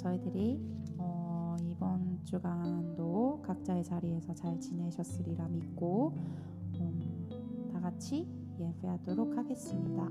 저희들이 이번 주간도 각자의 자리에서 잘 지내셨으리라 믿고 다 같이 예배하도록 하겠습니다.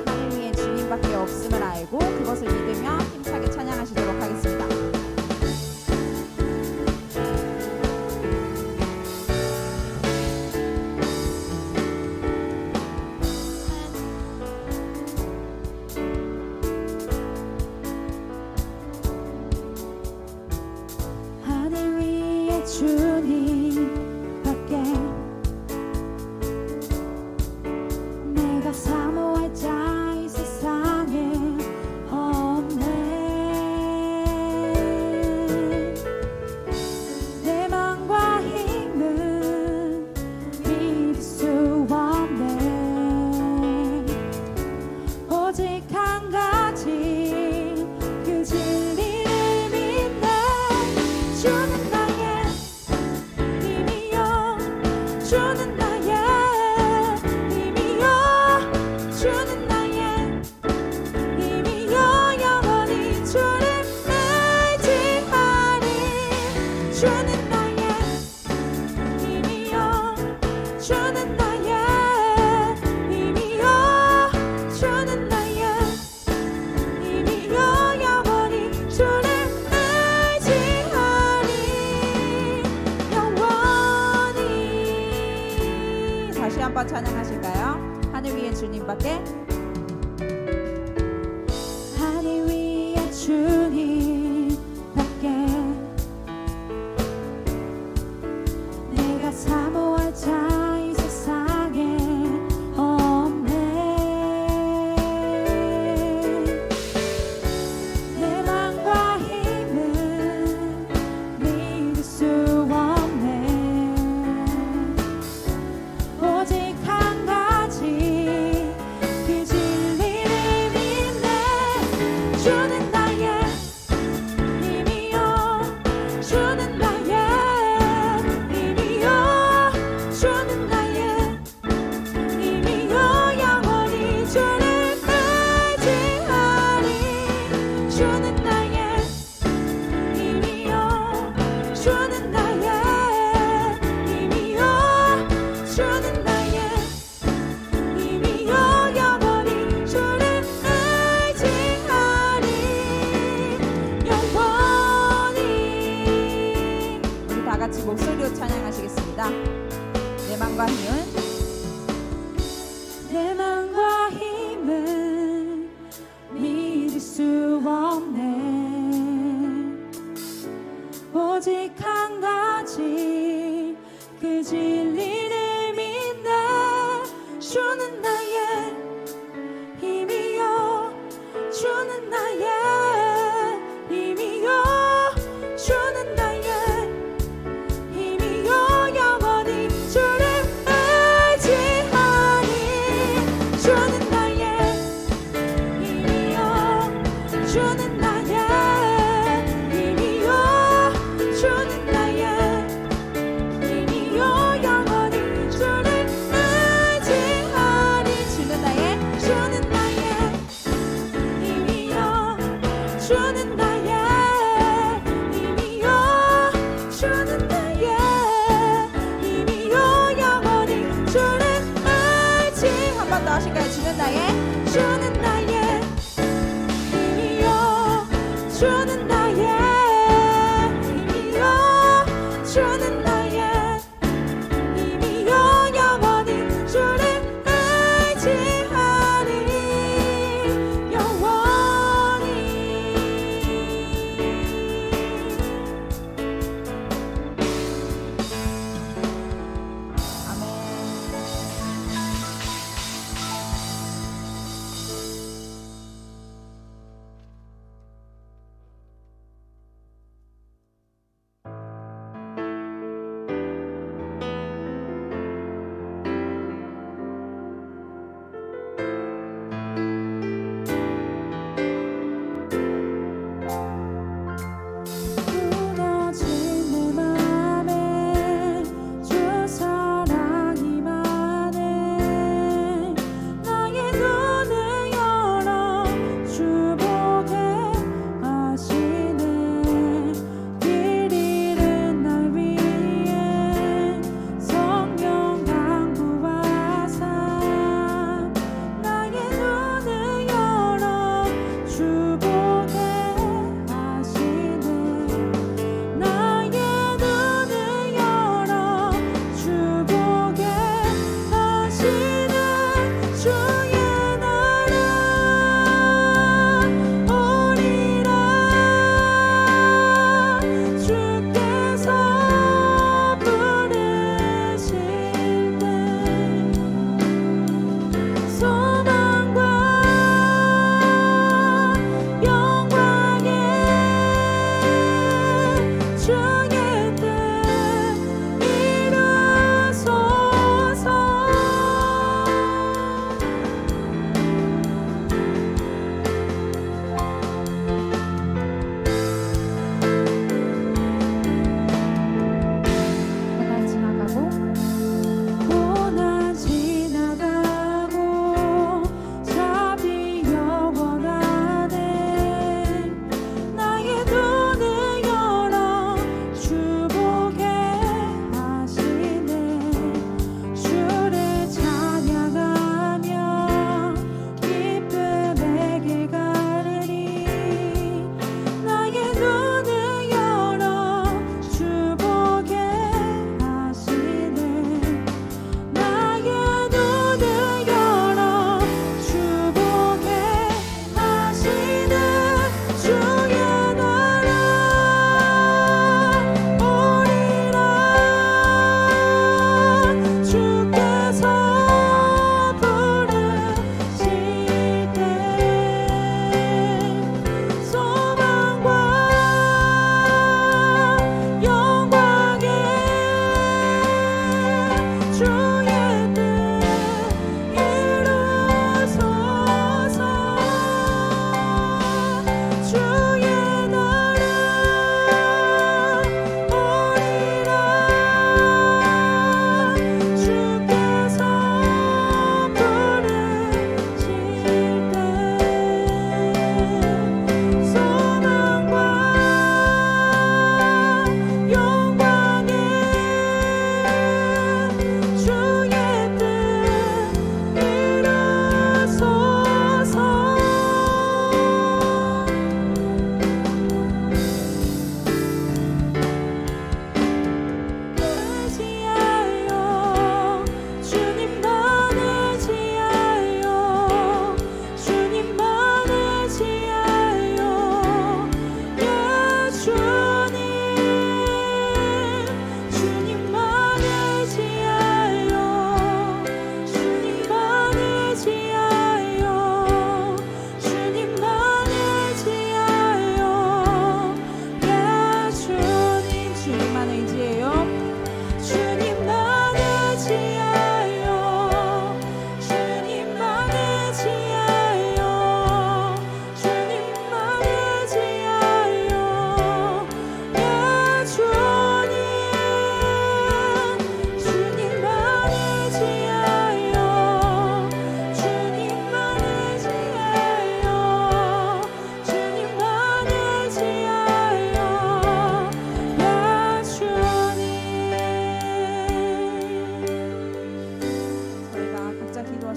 하늘 위에 주님밖에 없음을 알고 그것을 믿으며 힘차게 찬양하시도록 하겠습니다. 하늘 위에 주님밖에 내가 사모할 자 이 세상에 없네. 찬양하실까요? 하늘 위에 주님밖에. 하늘 위에 주님밖에 내가 사모할 자 이 세상에 없네. 내 맘과 힘은 믿을 수 없네. 오직 한 가지 그 진리를 믿네. 주는 나의 힘이요, 주는 나의 힘이요, 주는 나의 힘이요. 영원히 주를 의지하리. 주는 나의 힘이요, 주는 나의 힘이요, 주는 나의 힘이요. 영원히 주를 의지하리. 영원히. 우리 다 같이 목소리로 찬양하시겠습니다. 내 맘과 힘은 내 맘과 힘은 믿을 수 없네. 오직 한 가지 그 진리를 믿네. 주는 나의 힘이요, 주는 나의 힘이요, 주는 나의 힘이요. 영원히 주를 의지하리. 주는 나의 힘이요, 주는 나의 힘이요, 주는 나의 힘이요. 영원히 주를 의지하리. 주는 나의 주는 나의 힘이요, 주는 나의 힘이요, 주는 나의 힘이요. 영원히 주를 의지. 한 번 더 하실까요? 주는 나의 주는 나의 힘이요, 주는 나의 힘이요, 주는 나의 힘이요. 영원히 주를 의지하리. 영원히. 아멘. 무너진 내 맘에 주 사랑이 많네. 나의 눈을 열어 주 보게 하시네. 길 잃은 날 위해 성령 강구와 삶. 나의 눈을 열어 주 보게 하시네. 나의 눈을 열어 주 보게 하시는 주의 나라 오리라. 주께서 부르실 때 소망과 영광에 주의 뜻 이루소서.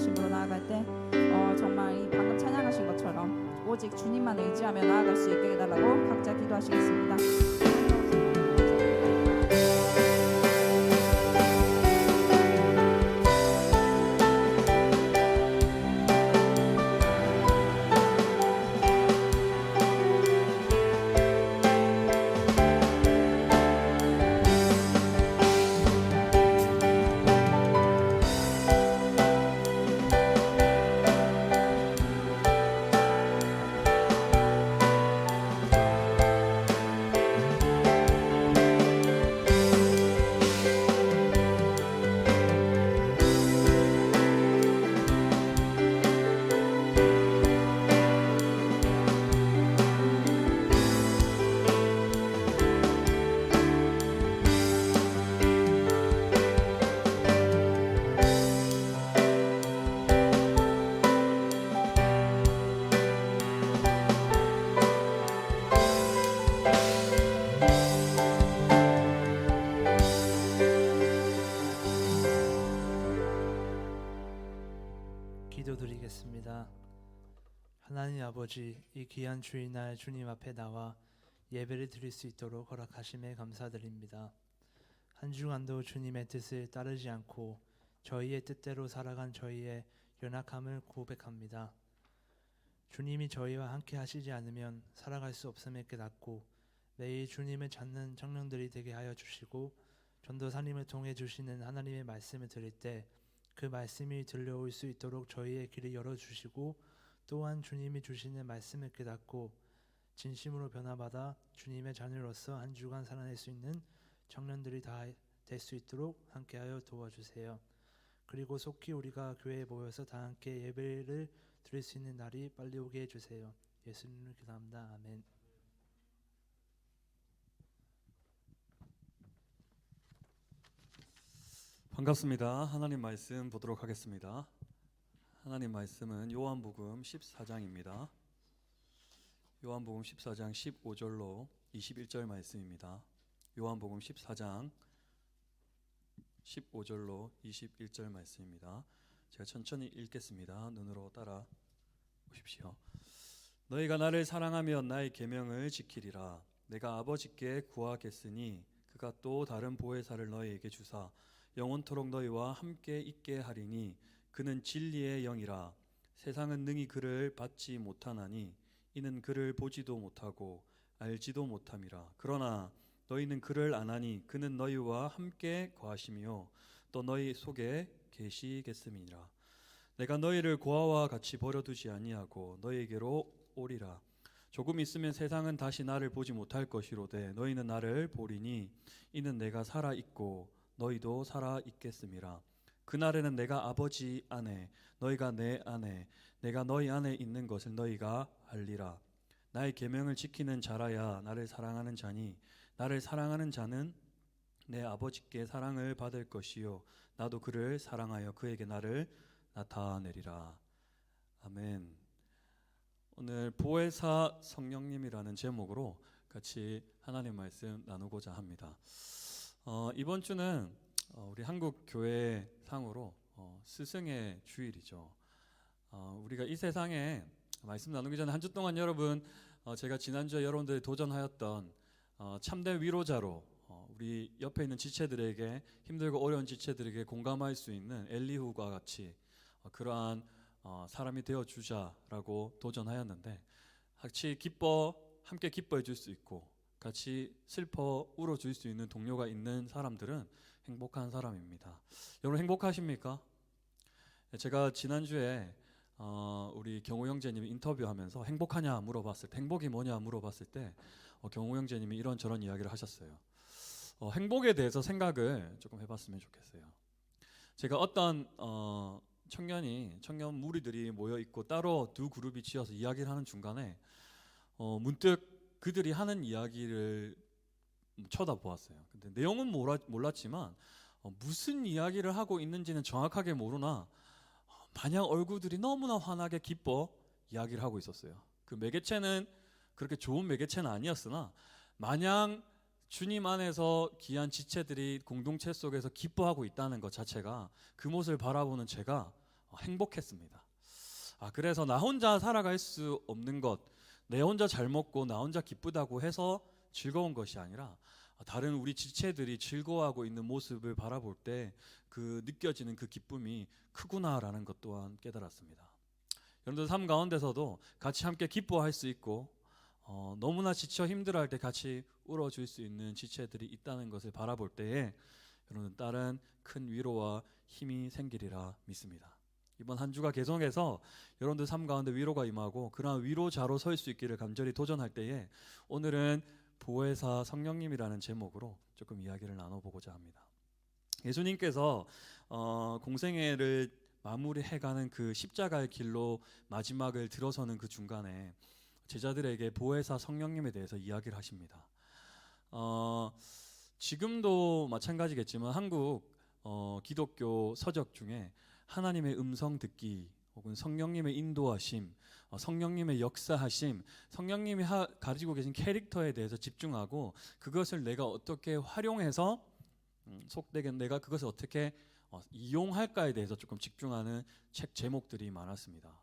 기도하심으로 나아갈 때 정말 이 방금 찬양하신 것처럼 오직 주님만 의지하며 나아갈 수 있게 해달라고 각자 기도하시겠습니다. 기도드리겠습니다. 하나님 아버지, 이 귀한 주일날 주님 앞에 나와 예배를 드릴 수 있도록 허락하심에 감사드립니다. 한 주간도 주님의 뜻을 따르지 않고 저희의 뜻대로 살아간 저희의 연약함을 고백합니다. 주님이 저희와 함께 하시지 않으면 살아갈 수 없음을 깨닫고 매일 주님을 찾는 청년들이 되게 하여 주시고, 전도사님을 통해 주시는 하나님의 말씀을 들을 때 그 말씀이 들려올 수 있도록 저희의 길을 열어주시고, 또한 주님이 주시는 말씀을 깨닫고 진심으로 변화받아 주님의 자녀로서 한 주간 살아낼 수 있는 청년들이 다 될 수 있도록 함께하여 도와주세요. 그리고 속히 우리가 교회에 모여서 다 함께 예배를 드릴 수 있는 날이 빨리 오게 해주세요. 예수님을 기도합니다. 아멘. 반갑습니다. 하나님 말씀 보도록 하겠습니다. 하나님 말씀은 요한복음 14장입니다. 요한복음 14장 15절로 21절 말씀입니다. 요한복음 14장 15절로 21절 말씀입니다. 제가 천천히 읽겠습니다. 눈으로 따라 보십시오. 너희가 나를 사랑하면 나의 계명을 지키리라. 내가 아버지께 구하겠으니 그가 또 다른 보혜사를 너희에게 주사 영원토록 너희와 함께 있게 하리니 그는 진리의 영이라. 세상은 능히 그를 받지 못하나니 이는 그를 보지도 못하고 알지도 못함이라. 그러나 너희는 그를 아나니 그는 너희와 함께 거하시며 또 너희 속에 계시겠음이니라. 내가 너희를 고아와 같이 버려두지 아니하고 너희에게로 오리라. 조금 있으면 세상은 다시 나를 보지 못할 것이로되 너희는 나를 보리니 이는 내가 살아 있고 너희도 살아 있겠음이라. 그날에는 내가 아버지 안에 너희가 내 안에 내가 너희 안에 있는 것을 너희가 알리라. 나의 계명을 지키는 자라야 나를 사랑하는 자니 나를 사랑하는 자는 내 아버지께 사랑을 받을 것이요 나도 그를 사랑하여 그에게 나를 나타내리라. 아멘. 오늘 보혜사 성령님이라는 제목으로 같이 하나님 말씀 나누고자 합니다. 이번 주는 우리 한국 교회 상으로 스승의 주일이죠. 우리가 이 세상에 말씀 나누기 전에 한 주 동안 여러분, 제가 지난주에 여러분들이 도전하였던 참된 위로자로 우리 옆에 있는 지체들에게, 힘들고 어려운 지체들에게 공감할 수 있는 엘리후가 같이 그러한 사람이 되어주자라고 도전하였는데, 같이 함께 기뻐해 줄 수 있고 같이 슬퍼 울어줄 수 있는 동료가 있는 사람들은 행복한 사람입니다. 여러분 행복하십니까? 제가 지난주에 우리 경호 형제님이 인터뷰하면서 행복하냐 물어봤을 때, 행복이 뭐냐 물어봤을 때 경호 형제님이 이런저런 이야기를 하셨어요. 행복에 대해서 생각을 조금 해봤으면 좋겠어요. 제가 어떤 청년 무리들이 모여 있고 따로 두 그룹이 지어서 이야기를 하는 중간에 문득 그들이 하는 이야기를 쳐다보았어요. 근데 내용은 몰랐지만 무슨 이야기를 하고 있는지는 정확하게 모르나 마냥 얼굴들이 너무나 환하게 기뻐 이야기를 하고 있었어요. 그 매개체는 그렇게 좋은 매개체는 아니었으나 마냥 주님 안에서 귀한 지체들이 공동체 속에서 기뻐하고 있다는 것 자체가, 그 모습을 바라보는 제가 행복했습니다. 그래서 나 혼자 살아갈 수 없는 것, 내 혼자 잘 먹고 나 혼자 기쁘다고 해서 즐거운 것이 아니라 다른 우리 지체들이 즐거워하고 있는 모습을 바라볼 때 그 느껴지는 그 기쁨이 크구나라는 것 또한 깨달았습니다. 여러분들 삶 가운데서도 같이 함께 기뻐할 수 있고 너무나 지쳐 힘들어할 때 같이 울어줄 수 있는 지체들이 있다는 것을 바라볼 때에 여러분 다른 큰 위로와 힘이 생기리라 믿습니다. 이번 한 주가 계속해서 여러분들 삶 가운데 위로가 임하고 그러한 위로자로 설 수 있기를 간절히 도전할 때에 오늘은 보혜사 성령님이라는 제목으로 조금 이야기를 나눠보고자 합니다. 예수님께서 공생애를 마무리해가는 그 십자가의 길로 마지막을 들어서는 그 중간에 제자들에게 보혜사 성령님에 대해서 이야기를 하십니다. 지금도 마찬가지겠지만 한국 기독교 서적 중에 하나님의 음성 듣기 혹은 성령님의 인도하심, 성령님의 역사하심, 성령님이 가지고 계신 캐릭터에 대해서 집중하고 그것을 내가 어떻게 활용해서 속되게 내가 그것을 어떻게 이용할까에 대해서 조금 집중하는 책 제목들이 많았습니다.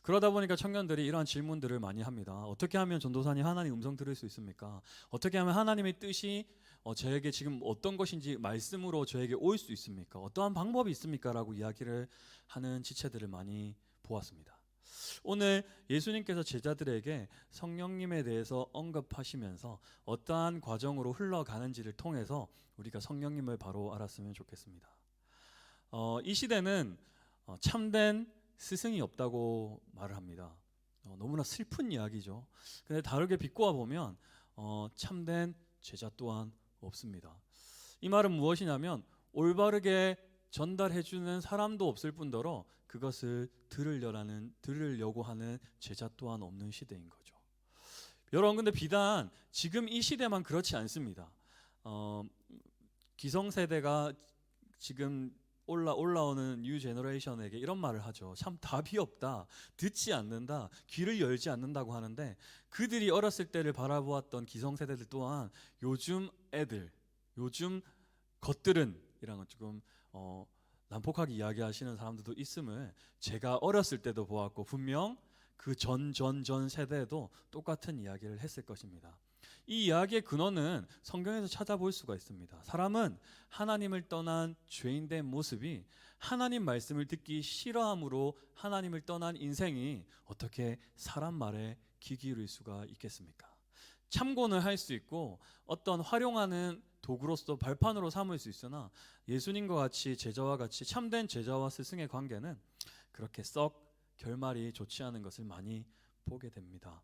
그러다 보니까 청년들이 이러한 질문들을 많이 합니다. 어떻게 하면 전도사님 하나님 음성 들을 수 있습니까? 어떻게 하면 하나님의 뜻이 저에게 지금 어떤 것인지 말씀으로 저에게 올 수 있습니까? 어떠한 방법이 있습니까? 라고 이야기를 하는 지체들을 많이 보았습니다. 오늘 예수님께서 제자들에게 성령님에 대해서 언급하시면서 어떠한 과정으로 흘러가는지를 통해서 우리가 성령님을 바로 알았으면 좋겠습니다. 이 시대는 참된 스승이 없다고 말을 합니다. 너무나 슬픈 이야기죠. 근데 다르게 비꼬아 보면 참된 제자 또한 없습니다. 이 말은 무엇이냐면 올바르게 전달해주는 사람도 없을 뿐더러 그것을 들으려고 하는 제자 또한 없는 시대인 거죠. 여러분 근데 비단 지금 이 시대만 그렇지 않습니다. 기성세대가 지금 올라오는 뉴 제너레이션에게 이런 말을 하죠. 참 답이 없다, 듣지 않는다, 귀를 열지 않는다고 하는데 그들이 어렸을 때를 바라보았던 기성세대들 또한 요즘 애들, 요즘 것들은 이런 건 조금 난폭하게 이야기하시는 사람들도 있음을 제가 어렸을 때도 보았고 분명 그 전 세대에도 똑같은 이야기를 했을 것입니다. 이 이야기의 근원은 성경에서 찾아볼 수가 있습니다. 사람은 하나님을 떠난 죄인된 모습이 하나님 말씀을 듣기 싫어함으로 하나님을 떠난 인생이 어떻게 사람 말에 귀 기울일 수가 있겠습니까? 참고는 할 수 있고 어떤 활용하는 도구로서 발판으로 삼을 수 있으나 예수님과 같이 제자와 같이 참된 제자와 스승의 관계는 그렇게 썩 결말이 좋지 않은 것을 많이 보게 됩니다.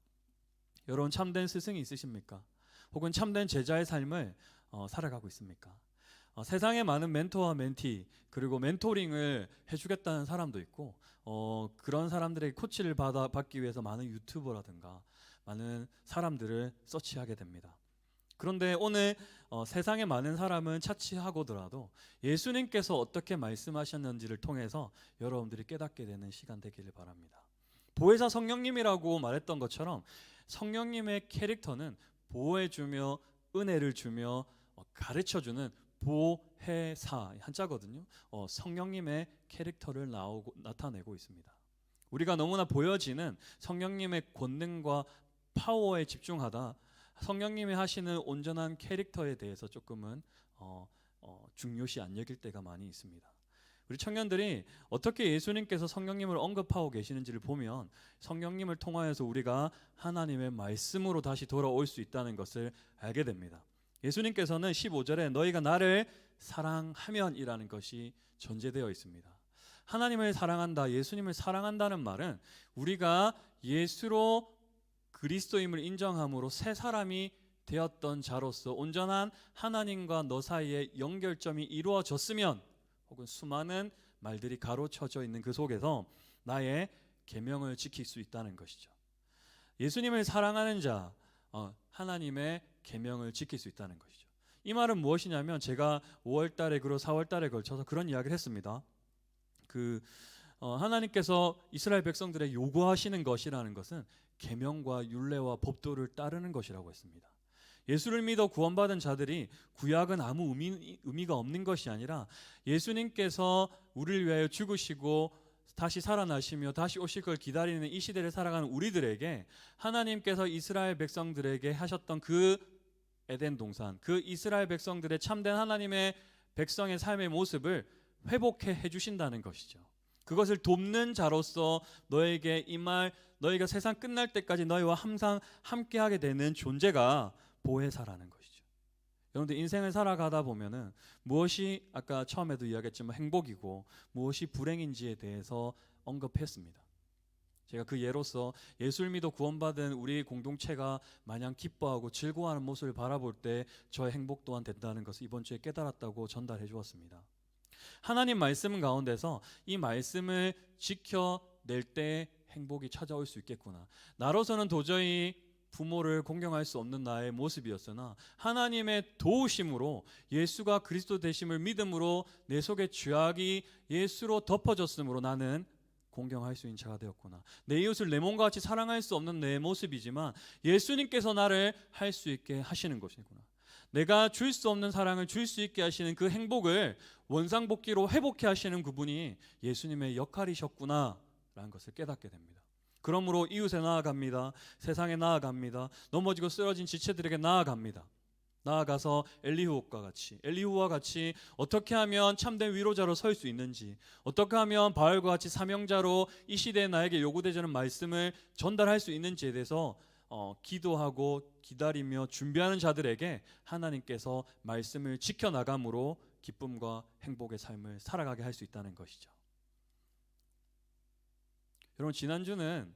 여러분 참된 스승이 있으십니까? 혹은 참된 제자의 삶을 살아가고 있습니까? 세상에 많은 멘토와 멘티 그리고 멘토링을 해주겠다는 사람도 있고 그런 사람들에게 코치를 받기 위해서 많은 유튜버라든가 많은 사람들을 서치하게 됩니다. 그런데 오늘 세상에 많은 사람은 차치하고더라도 예수님께서 어떻게 말씀하셨는지를 통해서 여러분들이 깨닫게 되는 시간 되기를 바랍니다. 보혜사 성령님이라고 말했던 것처럼 성령님의 캐릭터는 보호해주며 은혜를 주며 가르쳐주는 보혜사 한자거든요. 성령님의 캐릭터를 나타내고 있습니다. 우리가 너무나 보여지는 성령님의 권능과 파워에 집중하다 성령님이 하시는 온전한 캐릭터에 대해서 조금은 중요시 안 여길 때가 많이 있습니다. 우리 청년들이 어떻게 예수님께서 성령님을 언급하고 계시는지를 보면 성령님을 통하여서 우리가 하나님의 말씀으로 다시 돌아올 수 있다는 것을 알게 됩니다. 예수님께서는 15절에 너희가 나를 사랑하면 이라는 것이 전제되어 있습니다. 하나님을 사랑한다, 예수님을 사랑한다는 말은 우리가 예수로 그리스도임을 인정함으로 새 사람이 되었던 자로서 온전한 하나님과 너 사이에 연결점이 이루어졌으면 혹은 수많은 말들이 가로쳐져 있는 그 속에서 나의 계명을 지킬 수 있다는 것이죠. 예수님을 사랑하는 자, 하나님의 계명을 지킬 수 있다는 것이죠. 이 말은 무엇이냐면 제가 5월달에 그리고 4월달에 걸쳐서 그런 이야기를 했습니다. 하나님께서 이스라엘 백성들의 요구하시는 것이라는 것은 계명과 율례와 법도를 따르는 것이라고 했습니다. 예수를 믿어 구원받은 자들이 구약은 아무 의미가 없는 것이 아니라 예수님께서 우리를 위하여 죽으시고 다시 살아나시며 다시 오실 걸 기다리는 이 시대를 살아가는 우리들에게 하나님께서 이스라엘 백성들에게 하셨던 그 에덴 동산, 그 이스라엘 백성들의 참된 하나님의 백성의 삶의 모습을 회복해 주신다는 것이죠. 그것을 돕는 자로서 너에게 이 말, 너희가 세상 끝날 때까지 너희와 항상 함께하게 되는 존재가 보혜사라는 것이죠. 여러분들 인생을 살아가다 보면은 무엇이 아까 처음에도 이야기했지만 행복이고 무엇이 불행인지에 대해서 언급했습니다. 제가 그 예로서 예수를 믿어 구원받은 우리 공동체가 마냥 기뻐하고 즐거워하는 모습을 바라볼 때 저의 행복 또한 된다는 것을 이번 주에 깨달았다고 전달해 주었습니다. 하나님 말씀 가운데서 이 말씀을 지켜낼 때 행복이 찾아올 수 있겠구나. 나로서는 도저히 부모를 공경할 수 없는 나의 모습이었으나 하나님의 도우심으로 예수가 그리스도 되심을 믿음으로 내 속의 죄악이 예수로 덮어졌으므로 나는 공경할 수 있는 자가 되었구나. 내 이웃을 내 몸과 같이 사랑할 수 없는 내 모습이지만 예수님께서 나를 할 수 있게 하시는 것이구나. 내가 줄 수 없는 사랑을 줄 수 있게 하시는 그 행복을 원상복귀로 회복해 하시는 그분이 예수님의 역할이셨구나 라는 것을 깨닫게 됩니다. 그러므로 이웃에 나아갑니다. 세상에 나아갑니다. 넘어지고 쓰러진 지체들에게 나아갑니다. 나아가서 엘리후와 같이 어떻게 하면 참된 위로자로 설 수 있는지, 어떻게 하면 바울과 같이 사명자로 이 시대에 나에게 요구되는 말씀을 전달할 수 있는지에 대해서 기도하고 기다리며 준비하는 자들에게 하나님께서 말씀을 지켜나감으로 기쁨과 행복의 삶을 살아가게 할 수 있다는 것이죠. 여러분 지난주는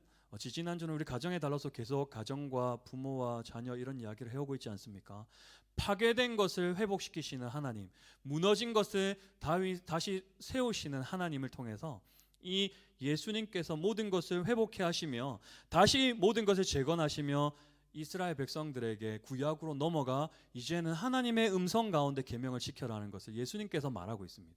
우리 가정에 달라서 계속 가정과 부모와 자녀 이런 이야기를 해오고 있지 않습니까? 파괴된 것을 회복시키시는 하나님, 무너진 것을 다시 세우시는 하나님을 통해서 이 예수님께서 모든 것을 회복해 하시며 다시 모든 것을 재건하시며 이스라엘 백성들에게 구약으로 넘어가 이제는 하나님의 음성 가운데 계명을 지켜라는 것을 예수님께서 말하고 있습니다.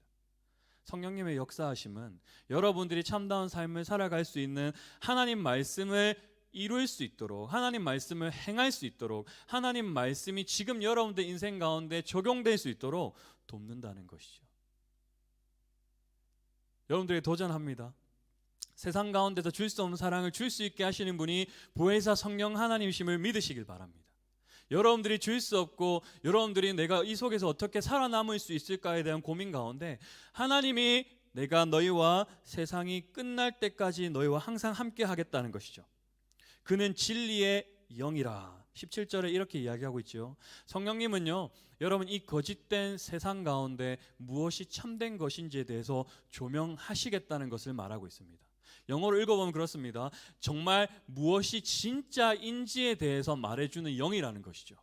성령님의 역사하심은 여러분들이 참다운 삶을 살아갈 수 있는 하나님 말씀을 이룰 수 있도록, 하나님 말씀을 행할 수 있도록, 하나님 말씀이 지금 여러분들 인생 가운데 적용될 수 있도록 돕는다는 것이죠. 여러분들에게 도전합니다. 세상 가운데서 줄 수 없는 사랑을 줄 수 있게 하시는 분이 보혜사 성령 하나님이심을 믿으시길 바랍니다. 여러분들이 줄 수 없고 여러분들이 내가 이 속에서 어떻게 살아남을 수 있을까에 대한 고민 가운데 하나님이 내가 너희와 세상이 끝날 때까지 너희와 항상 함께 하겠다는 것이죠. 그는 진리의 영이라. 17절에 이렇게 이야기하고 있죠. 성령님은요, 여러분 이 거짓된 세상 가운데 무엇이 참된 것인지에 대해서 조명하시겠다는 것을 말하고 있습니다. 영어로 읽어보면 그렇습니다. 정말 무엇이 진짜인지에 대해서 말해주는 영이라는 것이죠.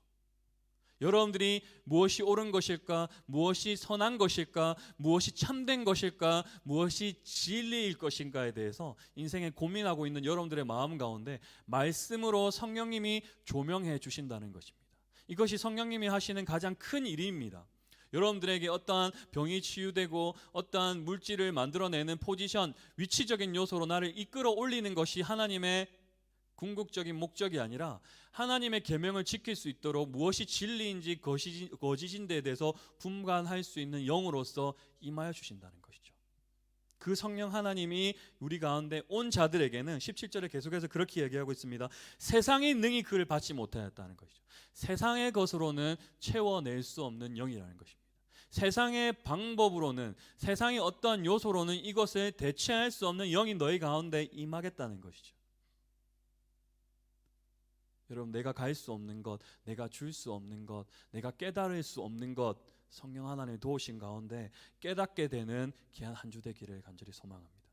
여러분들이 무엇이 옳은 것일까, 무엇이 선한 것일까, 무엇이 참된 것일까, 무엇이 진리일 것인가에 대해서 인생에 고민하고 있는 여러분들의 마음 가운데 말씀으로 성령님이 조명해 주신다는 것입니다. 이것이 성령님이 하시는 가장 큰 일입니다. 여러분들에게 어떠한 병이 치유되고 어떠한 물질을 만들어내는 포지션, 위치적인 요소로 나를 이끌어 올리는 것이 하나님의 궁극적인 목적이 아니라 하나님의 계명을 지킬 수 있도록 무엇이 진리인지 거짓인지에 대해서 분간할 수 있는 영으로서 임하여 주신다는 것이죠. 그 성령 하나님이 우리 가운데 온 자들에게는 17절에 계속해서 그렇게 얘기하고 있습니다. 세상이 능히 그를 받지 못하였다는 것이죠. 세상의 것으로는 채워낼 수 없는 영이라는 것입니다. 세상의 방법으로는, 세상의 어떠한 요소로는 이것을 대체할 수 없는 영이 너희 가운데 임하겠다는 것이죠. 여러분, 내가 갈 수 없는 것, 내가 줄 수 없는 것, 내가 깨달을 수 없는 것, 성령 하나님의 도우신 가운데 깨닫게 되는 귀한 한 주 되기를 간절히 소망합니다.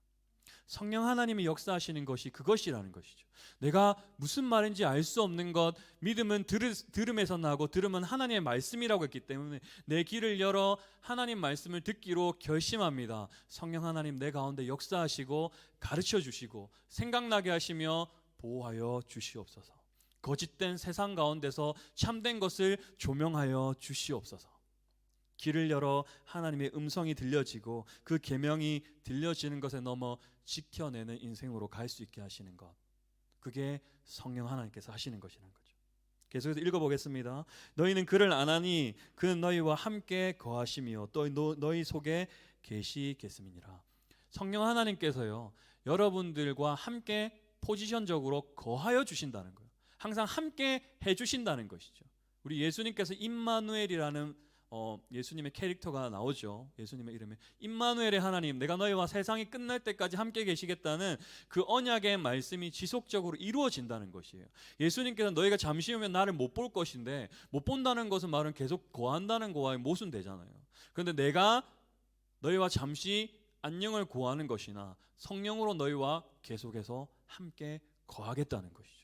성령 하나님이 역사하시는 것이 그것이라는 것이죠. 내가 무슨 말인지 알 수 없는 것, 믿음은 들음에서 나고 들음은 하나님의 말씀이라고 했기 때문에 내 귀를 열어 하나님 말씀을 듣기로 결심합니다. 성령 하나님 내 가운데 역사하시고 가르쳐 주시고 생각나게 하시며 보호하여 주시옵소서. 거짓된 세상 가운데서 참된 것을 조명하여 주시옵소서. 귀를 열어 하나님의 음성이 들려지고 그 계명이 들려지는 것에 넘어 지켜내는 인생으로 갈 수 있게 하시는 것, 그게 성령 하나님께서 하시는 것이라는 거죠. 계속해서 읽어보겠습니다. 너희는 그를 아나니 그는 너희와 함께 거하시며 또 너희 속에 계시겠음이니라. 성령 하나님께서요, 여러분들과 함께 포지션적으로 거하여 주신다는 거예요. 항상 함께 해주신다는 것이죠. 우리 예수님께서 임마누엘이라는 예수님의 캐릭터가 나오죠. 예수님의 이름에 임마누엘의 하나님, 내가 너희와 세상이 끝날 때까지 함께 계시겠다는 그 언약의 말씀이 지속적으로 이루어진다는 것이에요. 예수님께서 너희가 잠시 후면 나를 못 볼 것인데, 못 본다는 것은 말은 계속 거한다는 거와 모순되잖아요. 그런데 내가 너희와 잠시 안녕을 구하는 것이나 성령으로 너희와 계속해서 함께 거하겠다는 것이죠.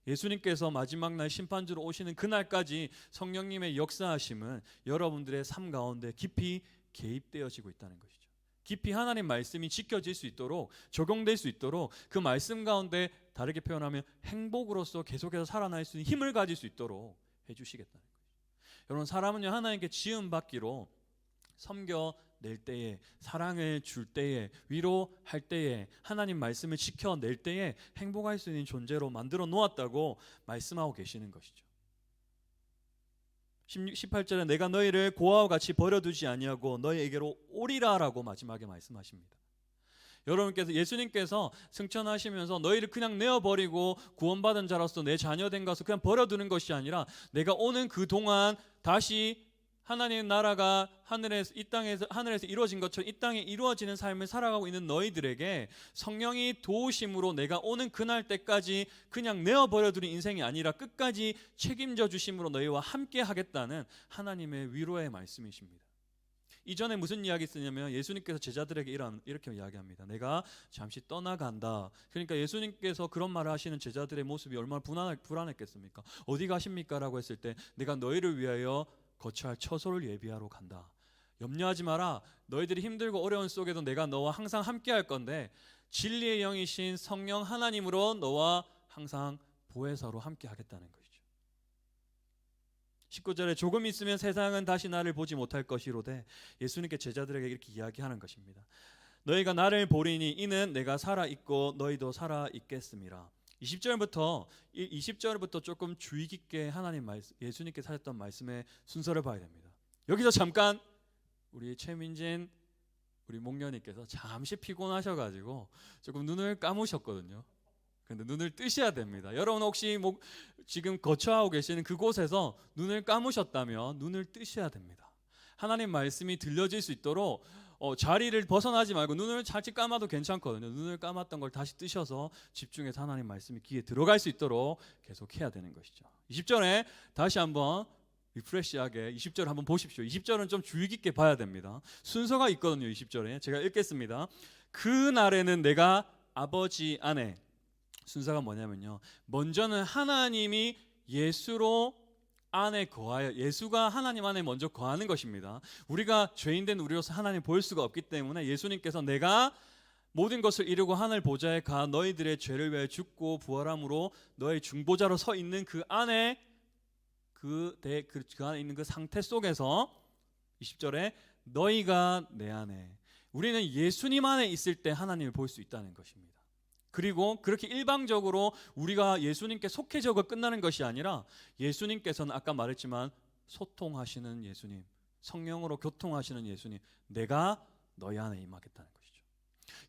예수님께서 마지막 날 심판주로 오시는 그날까지 성령님의 역사하심은 여러분들의 삶 가운데 깊이 개입되어지고 있다는 것이죠. 깊이 하나님 말씀이 지켜질 수 있도록, 적용될 수 있도록, 그 말씀 가운데 다르게 표현하면 행복으로서 계속해서 살아날 수 있는 힘을 가질 수 있도록 해주시겠다는 거죠. 여러분, 사람은요, 하나님께 지음받기로 섬겨낼 때에, 사랑을 줄 때에, 위로할 때에, 하나님 말씀을 지켜낼 때에 행복할 수 있는 존재로 만들어 놓았다고 말씀하고 계시는 것이죠. 18절에 내가 너희를 고아와 같이 버려두지 아니하고 너희에게로 오리라 라고 마지막에 말씀하십니다. 여러분께서, 예수님께서 승천하시면서 너희를 그냥 내어버리고 구원받은 자로서 내 자녀된 것을 그냥 버려두는 것이 아니라, 내가 오는 그 동안 다시 하나님의 나라가 하늘에서 이루어진 것처럼 이 땅에 이루어지는 삶을 살아가고 있는 너희들에게 성령이 도우심으로 내가 오는 그날 때까지 그냥 내어버려두는 인생이 아니라 끝까지 책임져 주심으로 너희와 함께 하겠다는 하나님의 위로의 말씀이십니다. 이전에 무슨 이야기 쓰냐면, 예수님께서 제자들에게 이렇게 이야기합니다. 내가 잠시 떠나간다. 그러니까 예수님께서 그런 말을 하시는 제자들의 모습이 얼마나 불안했겠습니까? 어디 가십니까? 라고 했을 때, 내가 너희를 위하여 거처할 처소를 예비하러 간다. 염려하지 마라. 너희들이 힘들고 어려운 속에도 내가 너와 항상 함께 할 건데, 진리의 영이신 성령 하나님으로 너와 항상 보혜사로 함께 하겠다는 것이죠. 19절에 조금 있으면 세상은 다시 나를 보지 못할 것이로되, 예수님께 제자들에게 이렇게 이야기하는 것입니다. 너희가 나를 보리니 이는 내가 살아있고 너희도 살아있겠음이라. 20절부터 조금 주의 깊게 예수님께서 하셨던 말씀의 순서를 봐야 됩니다. 여기서 잠깐 우리 최민진 우리 목녀님께서 잠시 피곤하셔가지고 조금 눈을 감으셨거든요. 그런데 눈을 뜨셔야 됩니다. 여러분 혹시 지금 거처하고 계시는 그곳에서 눈을 감으셨다면 눈을 뜨셔야 됩니다. 하나님 말씀이 들려질 수 있도록 자리를 벗어나지 말고 눈을 잠시 감아도 괜찮거든요. 눈을 감았던 걸 다시 뜨셔서 집중해서 하나님 말씀이 귀에 들어갈 수 있도록 계속 해야 되는 것이죠. 20절에 다시 한번 리프레시하게 20절 한번 보십시오. 20절은 좀 주의 깊게 봐야 됩니다. 순서가 있거든요. 20절에 제가 읽겠습니다. 그 날에는 내가 아버지 안에, 순서가 뭐냐면요, 먼저는 하나님이 예수로 안에 거하여, 예수가 하나님 안에 먼저 거하는 것입니다. 우리가 죄인된 우리로서 하나님 볼 수가 없기 때문에 예수님께서 내가 모든 것을 이루고 하늘 보좌에 가 너희들의 죄를 위하여 죽고 부활함으로 너의 중보자로 서 있는 그 안에, 그 안에 있는 그 상태 속에서 20절에 너희가 내 안에, 우리는 예수님 안에 있을 때 하나님을 볼 수 있다는 것입니다. 그리고 그렇게 일방적으로 우리가 예수님께 속해져가 끝나는 것이 아니라, 예수님께서는 아까 말했지만 소통하시는 예수님, 성령으로 교통하시는 예수님, 내가 너희 안에 임하겠다는 것이죠.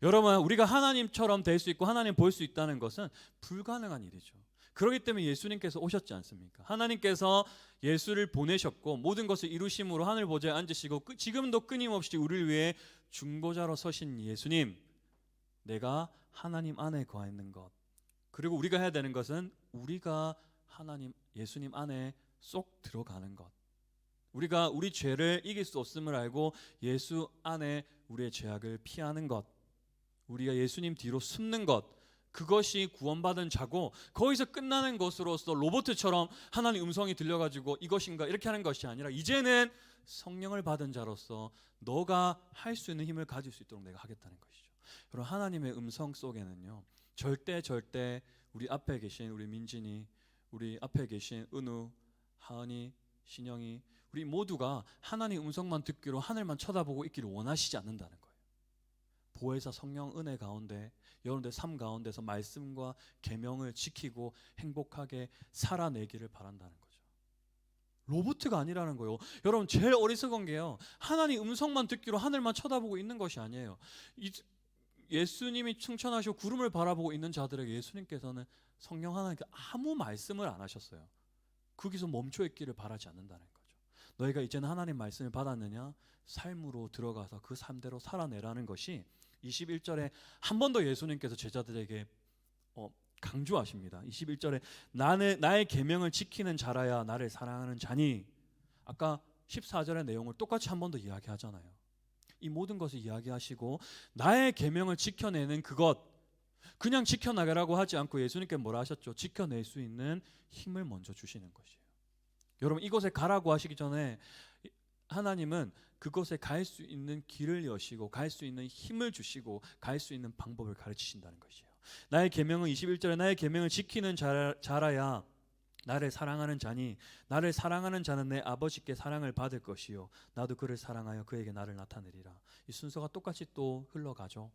여러분, 우리가 하나님처럼 될 수 있고 하나님 볼 수 있다는 것은 불가능한 일이죠. 그렇기 때문에 예수님께서 오셨지 않습니까? 하나님께서 예수를 보내셨고 모든 것을 이루심으로 하늘 보좌에 앉으시고 지금도 끊임없이 우리를 위해 중보자로 서신 예수님, 내가 하나님 안에 거하 있는 것, 그리고 우리가 해야 되는 것은 우리가 예수님 안에 쏙 들어가는 것, 우리가 우리 죄를 이길 수 없음을 알고 예수 안에 우리의 죄악을 피하는 것, 우리가 예수님 뒤로 숨는 것, 그것이 구원받은 자고, 거기서 끝나는 것으로서 로봇처럼 하나님 음성이 들려가지고 이것인가 이렇게 하는 것이 아니라, 이제는 성령을 받은 자로서 너가 할 수 있는 힘을 가질 수 있도록 내가 하겠다는 것이죠. 여러분, 하나님의 음성 속에는요, 절대 우리 앞에 계신 우리 민진이, 우리 앞에 계신 은우, 하은이, 신영이, 우리 모두가 하나님 음성만 듣기로 하늘만 쳐다보고 있기를 원하시지 않는다는 거예요. 보혜사 성령 은혜 가운데 여러분들 삶 가운데서 말씀과 계명을 지키고 행복하게 살아내기를 바란다는 거죠. 로봇가 아니라는 거예요. 여러분 제일 어리석은 게요, 하나님 음성만 듣기로 하늘만 쳐다보고 있는 것이 아니에요. 예수님이 승천하시고 구름을 바라보고 있는 자들에게 예수님께서는 성령 하나님께 아무 말씀을 안 하셨어요. 거기서 멈춰 있기를 바라지 않는다는 거죠. 너희가 이제는 하나님 말씀을 받았느냐? 삶으로 들어가서 그 삶대로 살아내라는 것이 21절에 한 번 더 예수님께서 제자들에게 강조하십니다. 21절에 나의 계명을 지키는 자라야 나를 사랑하는 자니. 아까 14절의 내용을 똑같이 한 번 더 이야기하잖아요. 이 모든 것을 이야기하시고 나의 계명을 지켜내는 그것, 그냥 지켜나가라고 하지 않고 예수님께 뭐라 하셨죠? 지켜낼 수 있는 힘을 먼저 주시는 것이에요. 여러분 이곳에 가라고 하시기 전에 하나님은 그곳에 갈 수 있는 길을 여시고 갈 수 있는 힘을 주시고 갈 수 있는 방법을 가르치신다는 것이에요. 나의 계명은 21절에 나의 계명을 지키는 자라야 나를 사랑하는 자니 나를 사랑하는 자는 내 아버지께 사랑을 받을 것이요 나도 그를 사랑하여 그에게 나를 나타내리라. 이 순서가 똑같이 또 흘러가죠.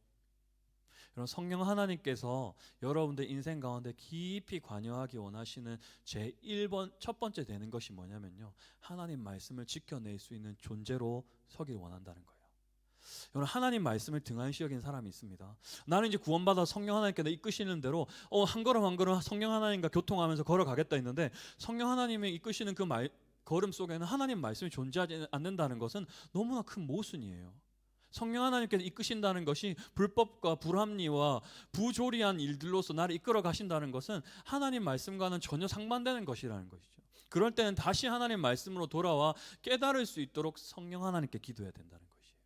여러분 성령 하나님께서 여러분들 인생 가운데 깊이 관여하기 원하시는 첫 번째 되는 것이 뭐냐면요, 하나님 말씀을 지켜낼 수 있는 존재로 서길 원한다는 거예요. 여러분 하나님 말씀을 등한시 여긴 사람이 있습니다. 나는 이제 구원받아 성령 하나님께서 이끄시는 대로 한 걸음 한 걸음 성령 하나님과 교통하면서 걸어가겠다 했는데, 성령 하나님이 이끄시는 그 걸음 속에는 하나님 말씀이 존재하지 않는다는 것은 너무나 큰 모순이에요. 성령 하나님께서 이끄신다는 것이 불법과 불합리와 부조리한 일들로서 나를 이끌어 가신다는 것은 하나님 말씀과는 전혀 상반되는 것이라는 것이죠. 그럴 때는 다시 하나님 말씀으로 돌아와 깨달을 수 있도록 성령 하나님께 기도해야 된다는 것이에요.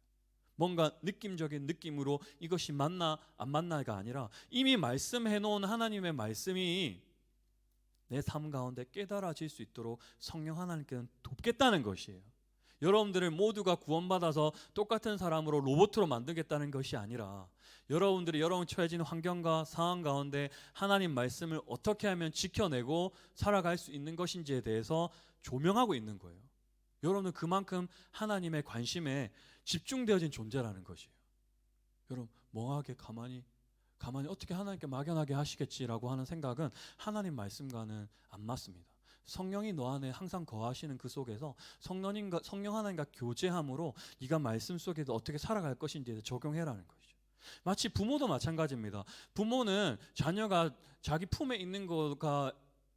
뭔가 느낌적인 느낌으로 이것이 맞나 안 맞나가 아니라 이미 말씀해 놓은 하나님의 말씀이 내 삶 가운데 깨달아질 수 있도록 성령 하나님께는 돕겠다는 것이에요. 여러분들을 모두가 구원받아서 똑같은 사람으로 로봇으로 만들겠다는 것이 아니라 여러분들이 여러분 처해진 환경과 상황 가운데 하나님 말씀을 어떻게 하면 지켜내고 살아갈 수 있는 것인지에 대해서 조명하고 있는 거예요. 여러분은 그만큼 하나님의 관심에 집중되어진 존재라는 것이에요. 여러분 멍하게 가만히 어떻게 하나님께 막연하게 하시겠지라고 하는 생각은 하나님 말씀과는 안 맞습니다. 성령이 너 안에 항상 거하시는 그 속에서 성령 하나님과 교제함으로 네가 말씀 속에서 어떻게 살아갈 것인지에 적용해라는 것이죠. 마치 부모도 마찬가지입니다. 부모는 자녀가 자기 품에 있는 거가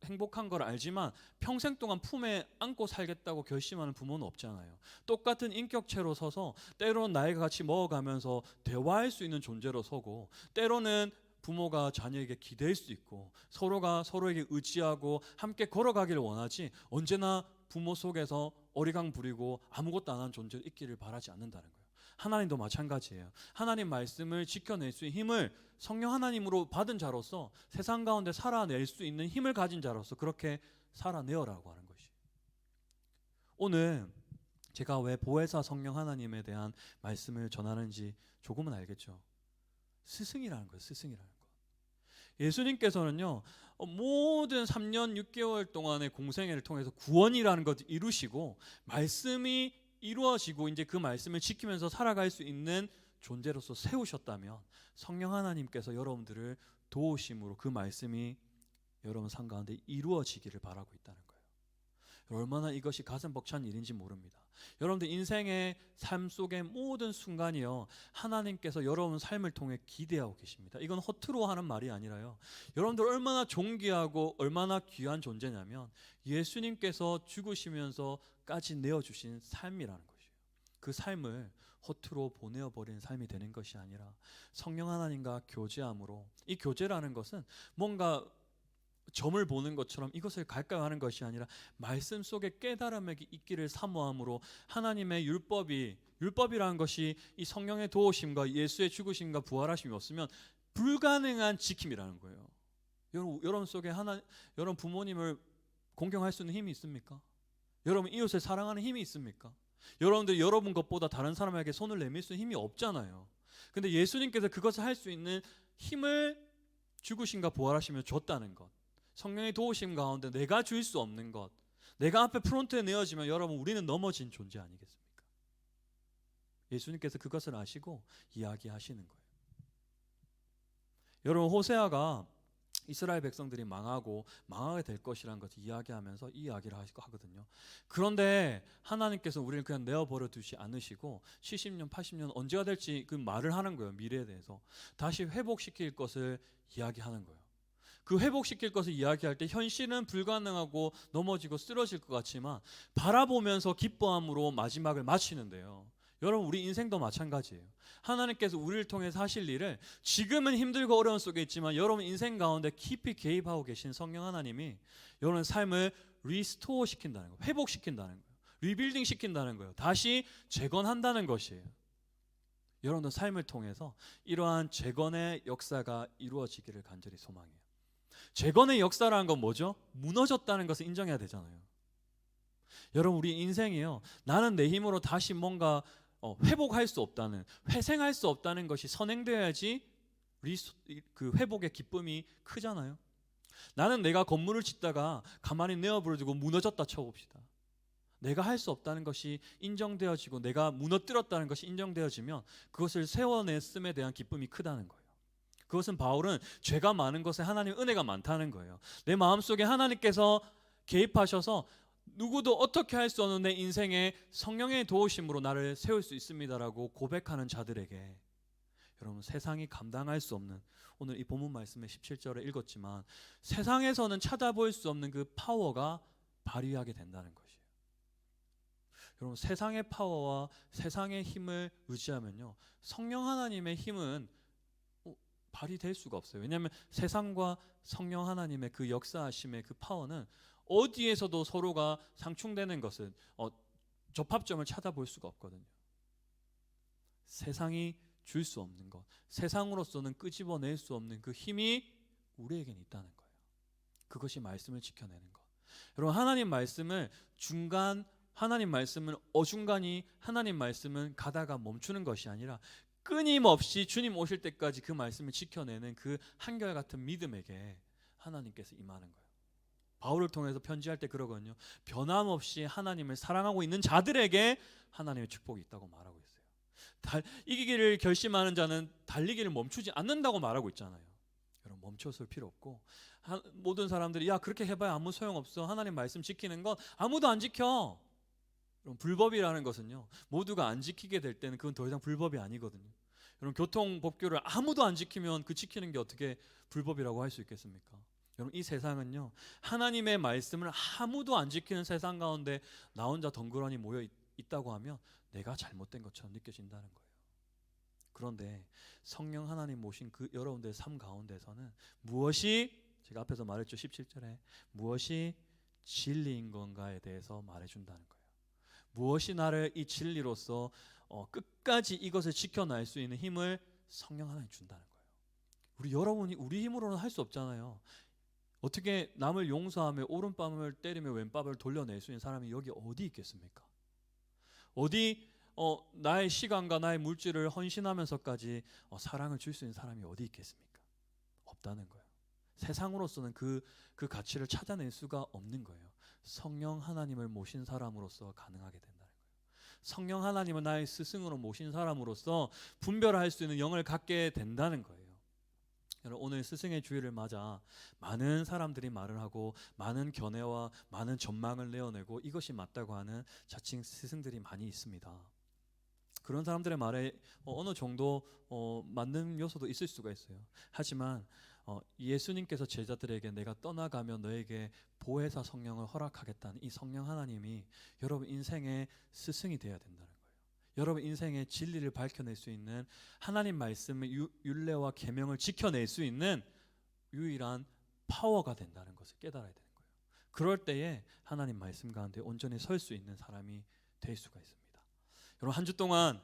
행복한 걸 알지만 평생 동안 품에 안고 살겠다고 결심하는 부모는 없잖아요. 똑같은 인격체로 서서 때로는 나이가 같이 먹어가면서 대화할 수 있는 존재로 서고, 때로는 부모가 자녀에게 기댈 수 있고 서로가 서로에게 의지하고 함께 걸어가기를 원하지, 언제나 부모 속에서 어리광 부리고 아무것도 안 한 존재로 있기를 바라지 않는다는 거예요. 하나님도 마찬가지예요. 하나님 말씀을 지켜낼 수 있는 힘을 성령 하나님으로 받은 자로서 세상 가운데 살아낼 수 있는 힘을 가진 자로서 그렇게 살아내어라고 하는 것이. 오늘 제가 왜 보혜사 성령 하나님에 대한 말씀을 전하는지 조금은 알겠죠. 스승이라는 거예요. 스승이라는 거. 예수님께서는요 모든 3년 6개월 동안의 공생애를 통해서 구원이라는 것을 이루시고 말씀이 이루어지고 이제 그 말씀을 지키면서 살아갈 수 있는 존재로서 세우셨다면 성령 하나님께서 여러분들을 도우심으로 그 말씀이 여러분 삶 가운데 이루어지기를 바라고 있다는 거예요. 얼마나 이것이 가슴 벅찬 일인지 모릅니다. 여러분들 인생의 삶 속의 모든 순간이요 하나님께서 여러분 삶을 통해 기대하고 계십니다. 이건 허투루 하는 말이 아니라요, 여러분들 얼마나 존귀하고 얼마나 귀한 존재냐면 예수님께서 죽으시면서까지 내어주신 삶이라는 것이에요. 그 삶을 허투루 보내어버리는 삶이 되는 것이 아니라 성령 하나님과 교제함으로, 이 교제라는 것은 뭔가 점을 보는 것처럼 이것을 갈까요 하는 것이 아니라 말씀 속에 깨달음이 있기를 사모함으로 하나님의 율법이라는 것이 이 성령의 도우심과 예수의 죽으심과 부활하심이 없으면 불가능한 지킴이라는 거예요. 여러분 속에 여러분 부모님을 공경할 수 있는 힘이 있습니까? 여러분 이웃을 사랑하는 힘이 있습니까? 여러분들 여러분 것보다 다른 사람에게 손을 내밀 수 있는 힘이 없잖아요. 근데 예수님께서 그것을 할 수 있는 힘을 죽으심과 부활하시며 줬다는 것, 성령의 도우심 가운데 내가 줄 수 없는 것, 내가 앞에 프론트에 내어지면 여러분 우리는 넘어진 존재 아니겠습니까? 예수님께서 그것을 아시고 이야기하시는 거예요. 여러분 호세아가 이스라엘 백성들이 망하게 될 것이라는 것을 이야기하면서 이 이야기를 하거든요. 그런데 하나님께서 우리를 그냥 내어버려 두지 않으시고 70년, 80년 언제가 될지 그 말을 하는 거예요. 미래에 대해서 다시 회복시킬 것을 이야기하는 거예요. 그 회복시킬 것을 이야기할 때 현실은 불가능하고 넘어지고 쓰러질 것 같지만 바라보면서 기뻐함으로 마지막을 마치는데요. 여러분, 우리 인생도 마찬가지예요. 하나님께서 우리를 통해서 하실 일을 지금은 힘들고 어려움 속에 있지만 여러분 인생 가운데 깊이 개입하고 계신 성령 하나님이 여러분 삶을 리스토어 시킨다는 거예요. 회복시킨다는 거예요. 리빌딩 시킨다는 거예요. 다시 재건한다는 것이에요. 여러분도 삶을 통해서 이러한 재건의 역사가 이루어지기를 간절히 소망해요. 재건의 역사라는 건 뭐죠? 무너졌다는 것을 인정해야 되잖아요. 여러분, 우리 인생이요, 나는 내 힘으로 다시 뭔가 회복할 수 없다는, 회생할 수 없다는 것이 선행되어야지 그 회복의 기쁨이 크잖아요. 나는 내가 건물을 짓다가 가만히 내어버려두고 무너졌다 쳐봅시다. 내가 할 수 없다는 것이 인정되어지고 내가 무너뜨렸다는 것이 인정되어지면 그것을 세워냈음에 대한 기쁨이 크다는 거예요. 그것은 바울은 죄가 많은 것에 하나님의 은혜가 많다는 거예요. 내 마음속에 하나님께서 개입하셔서 누구도 어떻게 할 수 없는 내 인생에 성령의 도우심으로 나를 세울 수 있습니다라고 고백하는 자들에게 여러분, 세상이 감당할 수 없는, 오늘 이 본문 말씀에 17절에 읽었지만 세상에서는 찾아볼 수 없는 그 파워가 발휘하게 된다는 것이에요. 여러분, 세상의 파워와 세상의 힘을 의지하면요, 성령 하나님의 힘은 발휘될 수가 없어요. 왜냐하면 세상과 성령 하나님의 그 역사하심의 그 파워는 어디에서도 서로가 상충되는 것은 접합점을 찾아볼 수가 없거든요. 세상이 줄 수 없는 것, 세상으로서는 끄집어낼 수 없는 그 힘이 우리에겐 있다는 거예요. 그것이 말씀을 지켜내는 것. 여러분, 하나님 말씀을 어중간히 하나님 말씀은 가다가 멈추는 것이 아니라 끊임없이 주님 오실 때까지 그 말씀을 지켜내는 그 한결같은 믿음에게 하나님께서 임하는 거예요. 바울을 통해서 편지할 때 그러거든요. 변함없이 하나님을 사랑하고 있는 자들에게 하나님의 축복이 있다고 말하고 있어요. 이기기를 결심하는 자는 달리기를 멈추지 않는다고 말하고 있잖아요. 여러분, 멈춰설 필요 없고 모든 사람들이 야, 그렇게 해봐야 아무 소용없어. 하나님 말씀 지키는 건 아무도 안 지켜. 여러분, 불법이라는 것은요, 모두가 안 지키게 될 때는 그건 더 이상 불법이 아니거든요. 여러분, 교통법규를 아무도 안 지키면 그 지키는 게 어떻게 불법이라고 할 수 있겠습니까? 여러분, 이 세상은요, 하나님의 말씀을 아무도 안 지키는 세상 가운데 나 혼자 덩그러니 모여 있다고 하면 내가 잘못된 것처럼 느껴진다는 거예요. 그런데 성령 하나님 모신 그 여러분들의 삶 가운데서는 무엇이, 제가 앞에서 말했죠, 17절에 무엇이 진리인 건가에 대해서 말해준다는 거예요. 무엇이 나를 이 진리로서 끝까지 이것을 지켜낼 수 있는 힘을 성령 하나님 준다는 거예요. 여러분이 우리 힘으로는 할 수 없잖아요. 어떻게 남을 용서하며 오른뺨을 때리며 왼뺨을 돌려낼 수 있는 사람이 여기 어디 있겠습니까? 어디 나의 시간과 나의 물질을 헌신하면서까지 사랑을 줄 수 있는 사람이 어디 있겠습니까? 없다는 거예요. 세상으로서는 그 가치를 찾아낼 수가 없는 거예요. 성령 하나님을 모신 사람으로서 가능하게 된다는 거예요. 성령 하나님을 나의 스승으로 모신 사람으로서 분별할 수 있는 영을 갖게 된다는 거예요. 여러분, 오늘 스승의 주일을 맞아 많은 사람들이 말을 하고 많은 견해와 많은 전망을 내어내고 이것이 맞다고 하는 자칭 스승들이 많이 있습니다. 그런 사람들의 말에 어느 정도 맞는 요소도 있을 수가 있어요. 하지만 예수님께서 제자들에게 내가 떠나가면 너에게 보혜사 성령을 허락하겠다는 이 성령 하나님이 여러분 인생의 스승이 되어야 된다는 거예요. 여러분 인생의 진리를 밝혀낼 수 있는, 하나님 말씀의 율례와 계명을 지켜낼 수 있는 유일한 파워가 된다는 것을 깨달아야 되는 거예요. 그럴 때에 하나님 말씀 가운데 온전히 설 수 있는 사람이 될 수가 있습니다. 여러분, 한 주 동안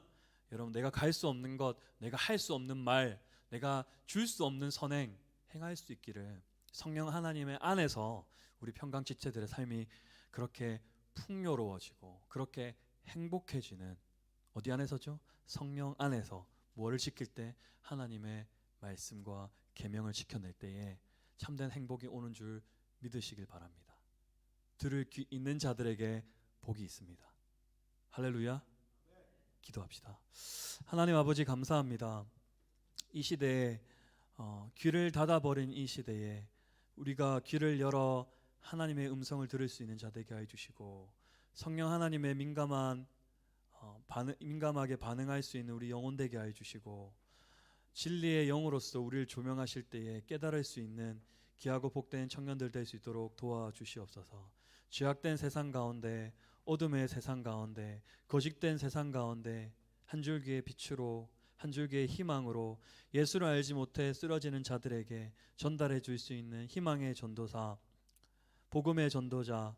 여러분 내가 갈 수 없는 것, 내가 할 수 없는 말, 내가 줄 수 없는 선행 행할 수 있기를 성령 하나님의 안에서 우리 평강지체들의 삶이 그렇게 풍요로워지고 그렇게 행복해지는, 어디 안에서죠? 성령 안에서. 뭐를 지킬 때? 하나님의 말씀과 계명을 지켜낼 때에 참된 행복이 오는 줄 믿으시길 바랍니다. 들을 귀 있는 자들에게 복이 있습니다. 할렐루야. 기도합시다. 하나님 아버지, 감사합니다. 이 시대에 귀를 닫아버린 이 시대에 우리가 귀를 열어 하나님의 음성을 들을 수 있는 자 되게 해 주시고, 성령 하나님의 민감하게 반응할 수 있는 우리 영혼 되게 해 주시고, 진리의 영으로서 우리를 조명하실 때에 깨달을 수 있는 귀하고 복된 청년들 될 수 있도록 도와주시옵소서. 죄악된 세상 가운데, 어둠의 세상 가운데, 거짓된 세상 가운데 한 줄기의 빛으로, 한 줄기의 희망으로 예수를 알지 못해 쓰러지는 자들에게 전달해 줄 수 있는 희망의 전도사, 복음의 전도자,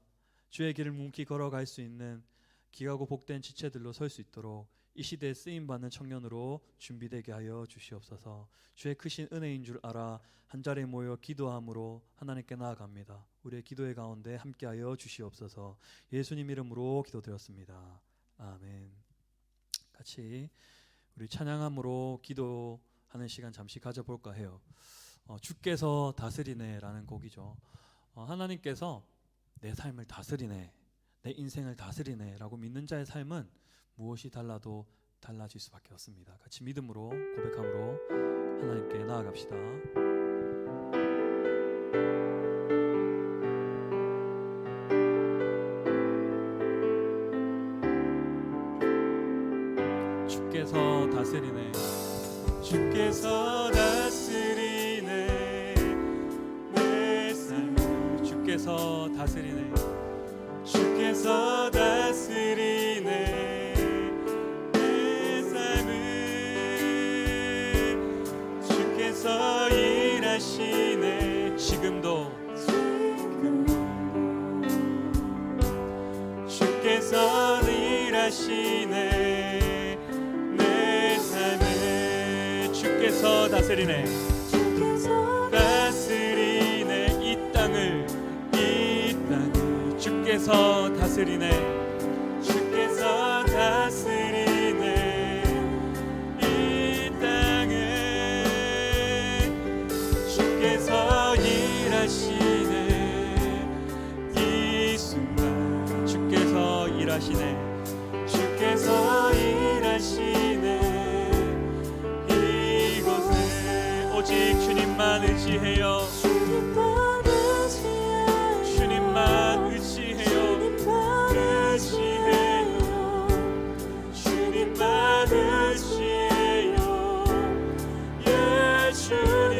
주의 길을 묵묵히 걸어갈 수 있는 귀하고 복된 지체들로 설 수 있도록 이 시대에 쓰임받는 청년으로 준비되게 하여 주시옵소서. 주의 크신 은혜인 줄 알아 한 자리에 모여 기도함으로 하나님께 나아갑니다. 우리의 기도의 가운데 함께하여 주시옵소서. 예수님 이름으로 기도드렸습니다. 아멘. 같이 우리 찬양함으로 기도하는 시간 잠시 가져볼까 해요. 주께서 다스리네라는 곡이죠. 하나님께서 내 삶을 다스리네, 내 인생을 다스리네 라고 믿는 자의 삶은 무엇이 달라도 달라질 수밖에 없습니다. 같이 믿음으로 고백함으로 하나님께 나아갑시다. 주께서 다스리네, 주께서 다스리네 내 삶을, 주께서 다스리네, 주께서 다스리네 내 삶을, 주께서 일하시네 지금도, 주께서 일하시네 내 삶을, 주께서 다스리네, 다스리네 이 땅을, 주께서 다스리네, 주께서 다스리네 이 땅을, 주께서 일하시네 이 순간, 주께서 일하시네, 주께서 일하시네 이곳에. 오직 주님만 의지해요, 주님만 의지해요, 주님만 의지해요. 예 주님,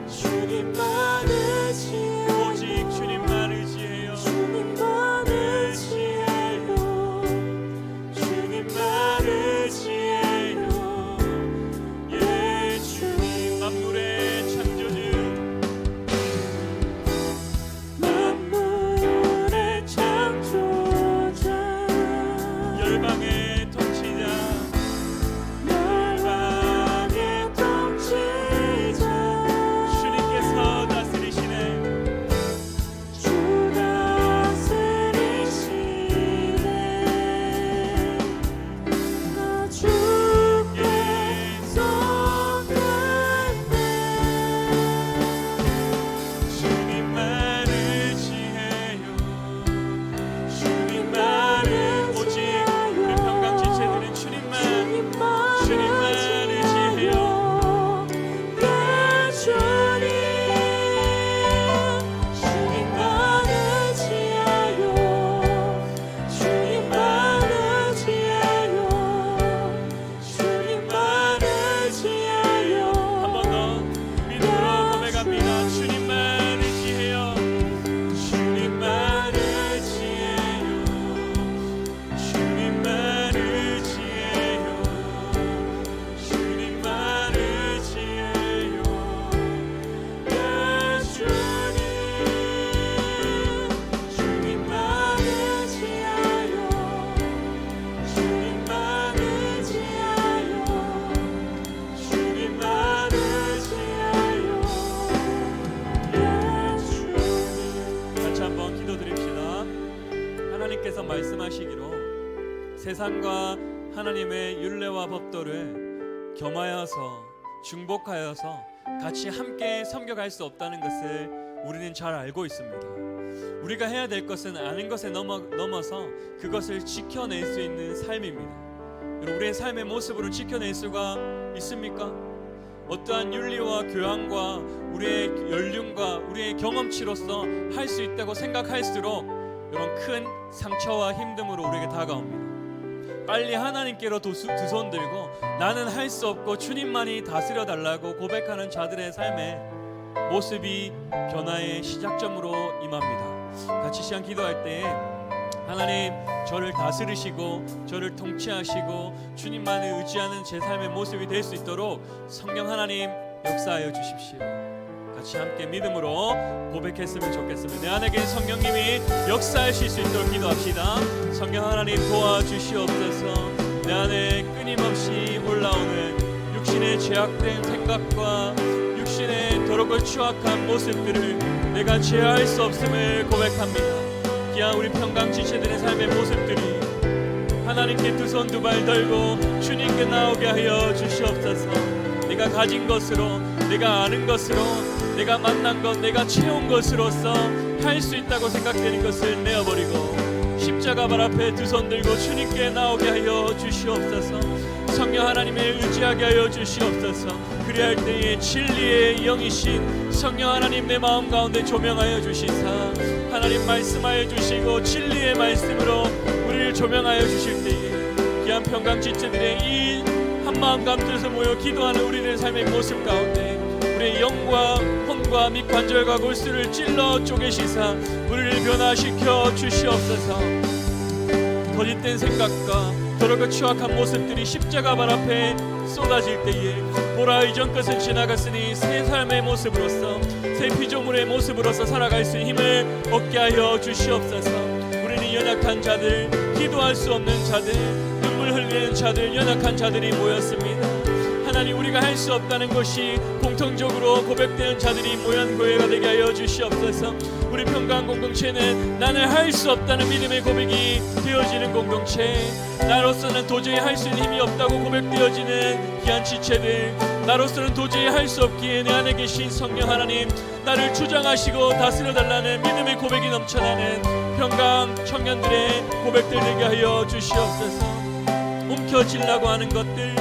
주님만 의지해요, 오직 주님만 의지해요, 주님만 의지해요, 주님만 의지해요. 예 주님, 만물의 창조주, 열방의 통치자, 열방의 통치자, 주님께서 다스리시네, 주 다스리시네, 나 주께 속했네, 주님만 의지해요, 주님만 오직 우리 평강 지체들은 주님만 의지해요. 예 주님, 주님만 의지해요, 주님만 의지해요, 주님만 의지해요. 한 번 더 믿음으로 고백합니다. 주님만 의지해요, 주님만 의지해요, 주님만 의지해요, 주님만 의지해요. 예 주님, 주님만 의지해요, 주님만 의지해요, 주님만 의지해요. 예 주님. 같이 한번 기도드립시다. 하나님께서 말씀하시기로 세상과 하나님의 율례와 법도를 겸하여서 중복하여서 같이 함께 섬겨갈 수 없다는 것을 우리는 잘 알고 있습니다. 우리가 해야 될 것은 아는 것에 넘어서 그것을 지켜낼 수 있는 삶입니다. 여러분, 우리의 삶의 모습으로 지켜낼 수가 있습니까? 어떠한 윤리와 교양과 우리의 연륜과 우리의 경험치로서 할 수 있다고 생각할수록 이런 큰 상처와 힘듦으로 우리에게 다가옵니다. 빨리 하나님께로 두 손 들고 나는 할 수 없고 주님만이 다스려 달라고 고백하는 자들의 삶의 모습이 변화의 시작점으로 임합니다. 같이 시간 기도할 때에 하나님 저를 다스리시고 저를 통치하시고 주님만을 의지하는 제 삶의 모습이 될 수 있도록 성령 하나님 역사하여 주십시오. 같이 함께 믿음으로 고백했으면 좋겠습니다. 내 안에 계신 성령님이 역사하실 수 있도록 기도합시다. 성령 하나님 도와주시옵소서. 내 안에 끊임없이 올라오는 육신의 죄악된 생각과 육신의 더럽고 추악한 모습들을 내가 제어할 수 없음을 고백합니다. 귀한 우리 평강지체들의 삶의 모습들이 하나님께 두 손 두 발 들고 주님께 나오게 하여 주시옵소서. 내가 가진 것으로 내가 아는 것으로 내가 만난 것 내가 채운 것으로서 할 수 있다고 생각되는 것을 내어버리고 십자가 발 앞에 두 손 들고 주님께 나오게 하여 주시옵소서. 성령 하나님을 의지하게 하여 주시옵소서. 그리할 때에 진리의 영이신 성령 하나님 내 마음 가운데 조명하여 주시사 하나님 말씀하여 주시고 진리의 말씀으로 우리를 조명하여 주실 때에 귀한 평강지체들의 이 한마음 감춰서 모여 기도하는 우리들의 삶의 모습 가운데 우리의 영과 혼과 및 관절과 골수를 찔러 쪼개시사 우리를 변화시켜 주시옵소서. 거짓된 생각과 더럽고 추악한 모습들이 십자가 발 앞에 쏟아질 때에 보라 이전 것은 지나갔으니 새 삶의 모습으로서 새 피조물의 모습으로서 살아갈 수 있는 힘을 얻게 하여 주시옵소서. 우리는 연약한 자들, 기도할 수 없는 자들, 눈물 흘리는 자들, 연약한 자들이 모였습니다. 하나님 우리가 할 수 없다는 것이 공통적으로 고백되는 자들이 모연 교회가 되게 하여 주시옵소서. 우리 평강 공동체는 나는 할 수 없다는 믿음의 고백이 되어지는 공동체, 나로서는 도저히 할 수 있는 힘이 없다고 고백되어지는 귀한 지체들, 나로서는 도저히 할 수 없기에 내 안에 계신 성령 하나님 나를 주장하시고 다스려달라는 믿음의 고백이 넘쳐나는 평강 청년들의 고백들 되게 하여 주시옵소서. 움켜쥐려고 하는 것들,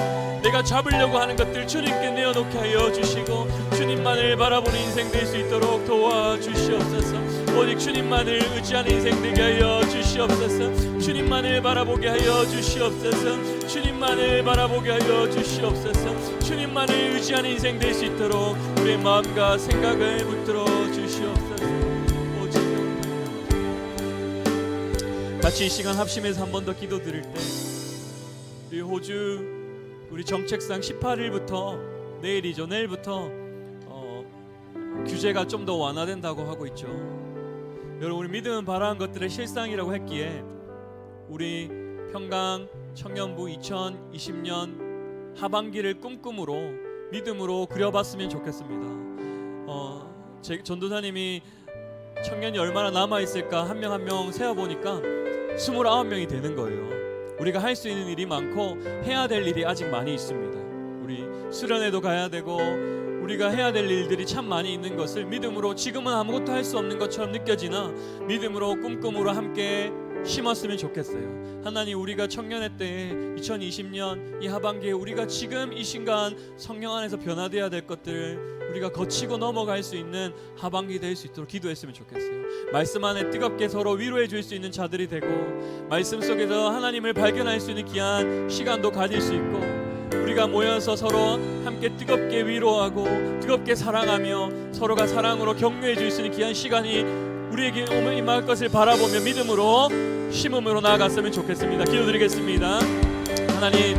내가 잡으려고 하는 것들 주님께 내어놓게 하여 주시고 주님만을 바라보는 인생 될 수 있도록 도와주시옵소서. 오직 주님만을 의지하는 인생 되게 하여 주시옵소서. 주님만을 바라보게 하여 주시옵소서. 주님만을 바라보게 하여 주시옵소서. 주님만을 의지하는 인생 될 수 있도록 우리의 마음과 생각을 붙들어 주시옵소서. 같이 이 시간 합심해서 한 번 더 기도 드릴 때 우리 호주 우리 정책상 18일부터 내일이죠. 내일부터 규제가 좀 더 완화된다고 하고 있죠. 여러분 우리 믿음은 바라는 것들의 실상이라고 했기에 우리 평강 청년부 2020년 하반기를 꿈꿈으로 믿음으로 그려봤으면 좋겠습니다. 제 전도사님이 청년이 얼마나 남아있을까 한 명 한 명 세어보니까 29명이 되는 거예요. 우리가 할 수 있는 일이 많고 해야 될 일이 아직 많이 있습니다. 우리 수련회도 가야 되고 우리가 해야 될 일들이 참 많이 있는 것을 믿음으로 지금은 아무것도 할 수 없는 것처럼 느껴지나 믿음으로 꿈꿈으로 함께 심었으면 좋겠어요. 하나님 우리가 청년회 때 2020년 이 하반기에 우리가 지금 이 순간 성령 안에서 변화되어야 될 것들을 우리가 거치고 넘어갈 수 있는 하반기 될 수 있도록 기도했으면 좋겠어요. 말씀 안에 뜨겁게 서로 위로해 줄 수 있는 자들이 되고 말씀 속에서 하나님을 발견할 수 있는 귀한 시간도 가질 수 있고 우리가 모여서 서로 함께 뜨겁게 위로하고 뜨겁게 사랑하며 서로가 사랑으로 격려해 줄 수 있는 귀한 시간이 우리에게 임할 것을 바라보며 믿음으로 심음으로 나아갔으면 좋겠습니다. 기도드리겠습니다. 하나님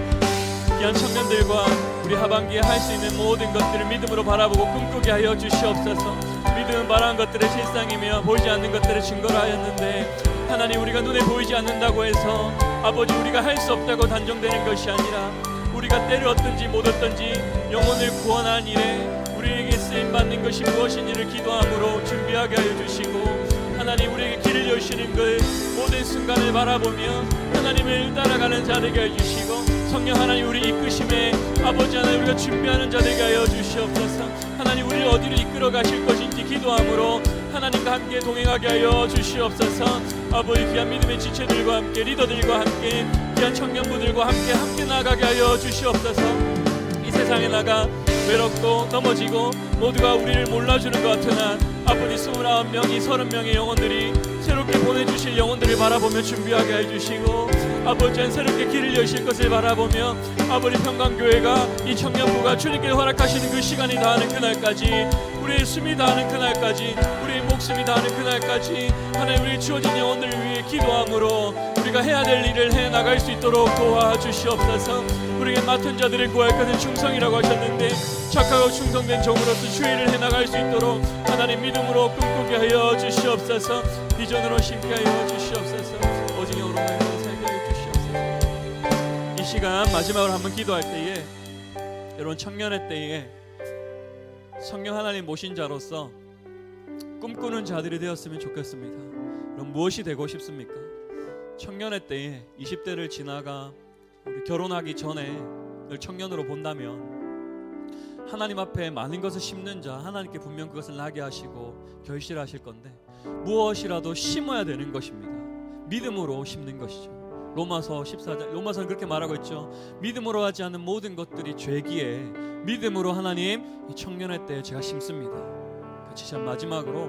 귀한 청년들과 우리 하반기에 할 수 있는 모든 것들을 믿음으로 바라보고 꿈꾸게 하여 주시옵소서. 믿음은 바라는 것들의 실상이며 보이지 않는 것들의 증거라 하였는데 하나님 우리가 눈에 보이지 않는다고 해서 아버지 우리가 할 수 없다고 단정되는 것이 아니라 우리가 때를 얻든지 못 얻든지 영혼을 구원한 일에 우리에게 쓰임받는 것이 무엇인지를 기도함으로 준비하게 하여 주시고 하나님 우리에게 길을 여시는 그 모든 순간을 바라보며 하나님을 따라가는 자 되게 해주시고 성령 하나님 우리 이끄심에 아버지 하나님 우리가 준비하는 자 되게 하여 주시옵소서. 하나님 우리를 어디로 이끌어 가실 것인지 기도함으로 하나님과 함께 동행하게 하여 주시옵소서. 아버지 귀한 믿음의 지체들과 함께 리더들과 함께 귀한 청년부들과 함께 나아가게 하여 주시옵소서. 이 세상에 나가 외롭고 넘어지고 모두가 우리를 몰라주는 것 같으나 아버지 29명이 30명의 영혼들이 새롭게 보내주실 영혼들을 바라보며 준비하게 해주시고 아버지는 새롭게 길을 여실 것을 바라보며 아버지 평강교회가 이 청년부가 주님께 허락하시는 그 시간이 다하는 그날까지 우리의 숨이 다하는 그날까지 우리의 목숨이 다하는 그날까지 하나님 우리 주어진 영혼들을 위해 기도함으로 우리가 해야 될 일을 해나갈 수 있도록 도와주시옵소서. 우리에게 맡은 자들의 구할 것은 충성이라고 하셨는데 착하고 충성된 종으로서 주의 일을 해나갈 수 있도록 하나님 믿음으로 꿈꾸게 하여 주시옵소서. 비전으로 심게 하여 주시옵소서. 오직 영으로 살게 하여 주시옵소서. 이 시간 마지막으로 한번 기도할 때에 여러분 청년의 때에 성령 하나님 모신 자로서 꿈꾸는 자들이 되었으면 좋겠습니다. 그럼 무엇이 되고 싶습니까? 청년의 때에 20대를 지나가 우리 결혼하기 전에 늘 청년으로 본다면 하나님 앞에 많은 것을 심는 자 하나님께 분명 그것을 나게 하시고 결실하실 건데 무엇이라도 심어야 되는 것입니다. 믿음으로 심는 것이죠. 로마서 14장 로마서는 그렇게 말하고 있죠. 믿음으로 하지 않는 모든 것들이 죄기에 믿음으로 하나님 이 청년의 때에 제가 심습니다. 같이 참 마지막으로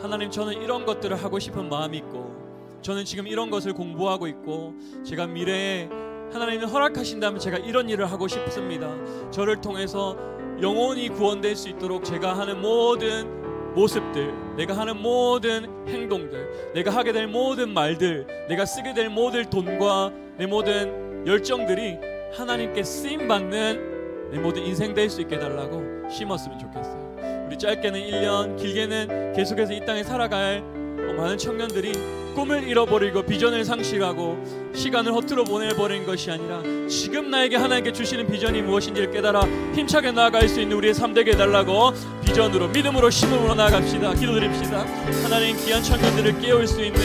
하나님 저는 이런 것들을 하고 싶은 마음이 있고 저는 지금 이런 것을 공부하고 있고 제가 미래에 하나님이 허락하신다면 제가 이런 일을 하고 싶습니다. 저를 통해서 영혼이 구원될 수 있도록 제가 하는 모든 모습들, 내가 하는 모든 행동들, 내가 하게 될 모든 말들, 내가 쓰게 될 모든 돈과 내 모든 열정들이 하나님께 쓰임받는 내 모든 인생 될 수 있게 해달라고 심었으면 좋겠어요. 우리 짧게는 1년, 길게는 계속해서 이 땅에 살아갈 많은 청년들이 꿈을 잃어버리고 비전을 상실하고 시간을 허투루 보내버린 것이 아니라 지금 나에게 하나님께 주시는 비전이 무엇인지를 깨달아 힘차게 나아갈 수 있는 우리의 삶 되게 해달라고 비전으로 믿음으로 심음으로 나아갑시다. 기도드립시다. 하나님 귀한 청년들을 깨울 수 있는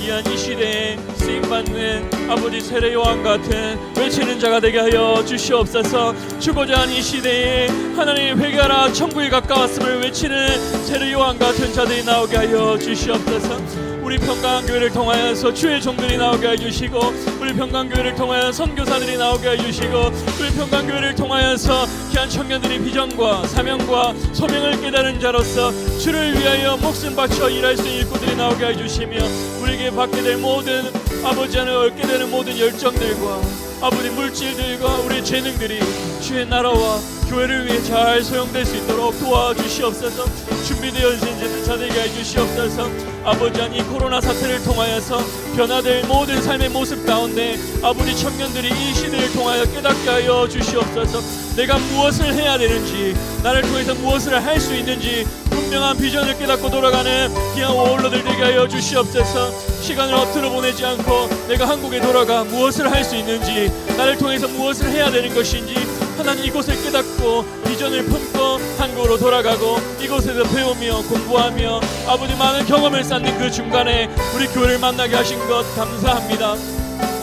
귀한 이 시대에 쓰임받는 아버지 세례 요한 같은 외치는 자가 되게 하여 주시옵소서. 죽고자 하는 이 시대에 하나님 회개하라 천국이 가까웠음을 외치는 세례 요한 같은 자들이 나오게 하여 주시옵소서. 우리 평강교회를 통하여서 주의 종들이 나오게 해주시고 우리 평강교회를 통하여 선교사들이 나오게 해주시고 우리 평강교회를 통하여서 귀한 청년들이 비전과 사명과 소명을 깨달은 자로서 주를 위하여 목숨 바쳐 일할 수 있는 일꾼들이 나오게 해주시며 우리에게 받게 될 모든 아버지 안에 얻게 되는 모든 열정들과 아버지 물질들과 우리의 재능들이 주의 나라와 교회를 위해 잘 소용될 수 있도록 도와주시옵소서. 준비되어 있는 자들에게 해주시옵소서. 아버지 이 코로나 사태를 통하여서 변화될 모든 삶의 모습 가운데 아버지 청년들이 이 시대를 통하여 깨닫게 하여 주시옵소서. 내가 무엇을 해야 되는지 나를 통해서 무엇을 할 수 있는지 분명한 비전을 깨닫고 돌아가는 귀한 워홀러들 되게 하여 주시옵소서. 시간을 허투루 보내지 않고 내가 한국에 돌아가 무엇을 할 수 있는지 나를 통해서 무엇을 해야 되는 것인지 하나님 이곳을 깨닫고 비전을 품고 한국으로 돌아가고 이곳에서 배우며 공부하며 아버지 많은 경험을 쌓는 그 중간에 우리 교회를 만나게 하신 것 감사합니다.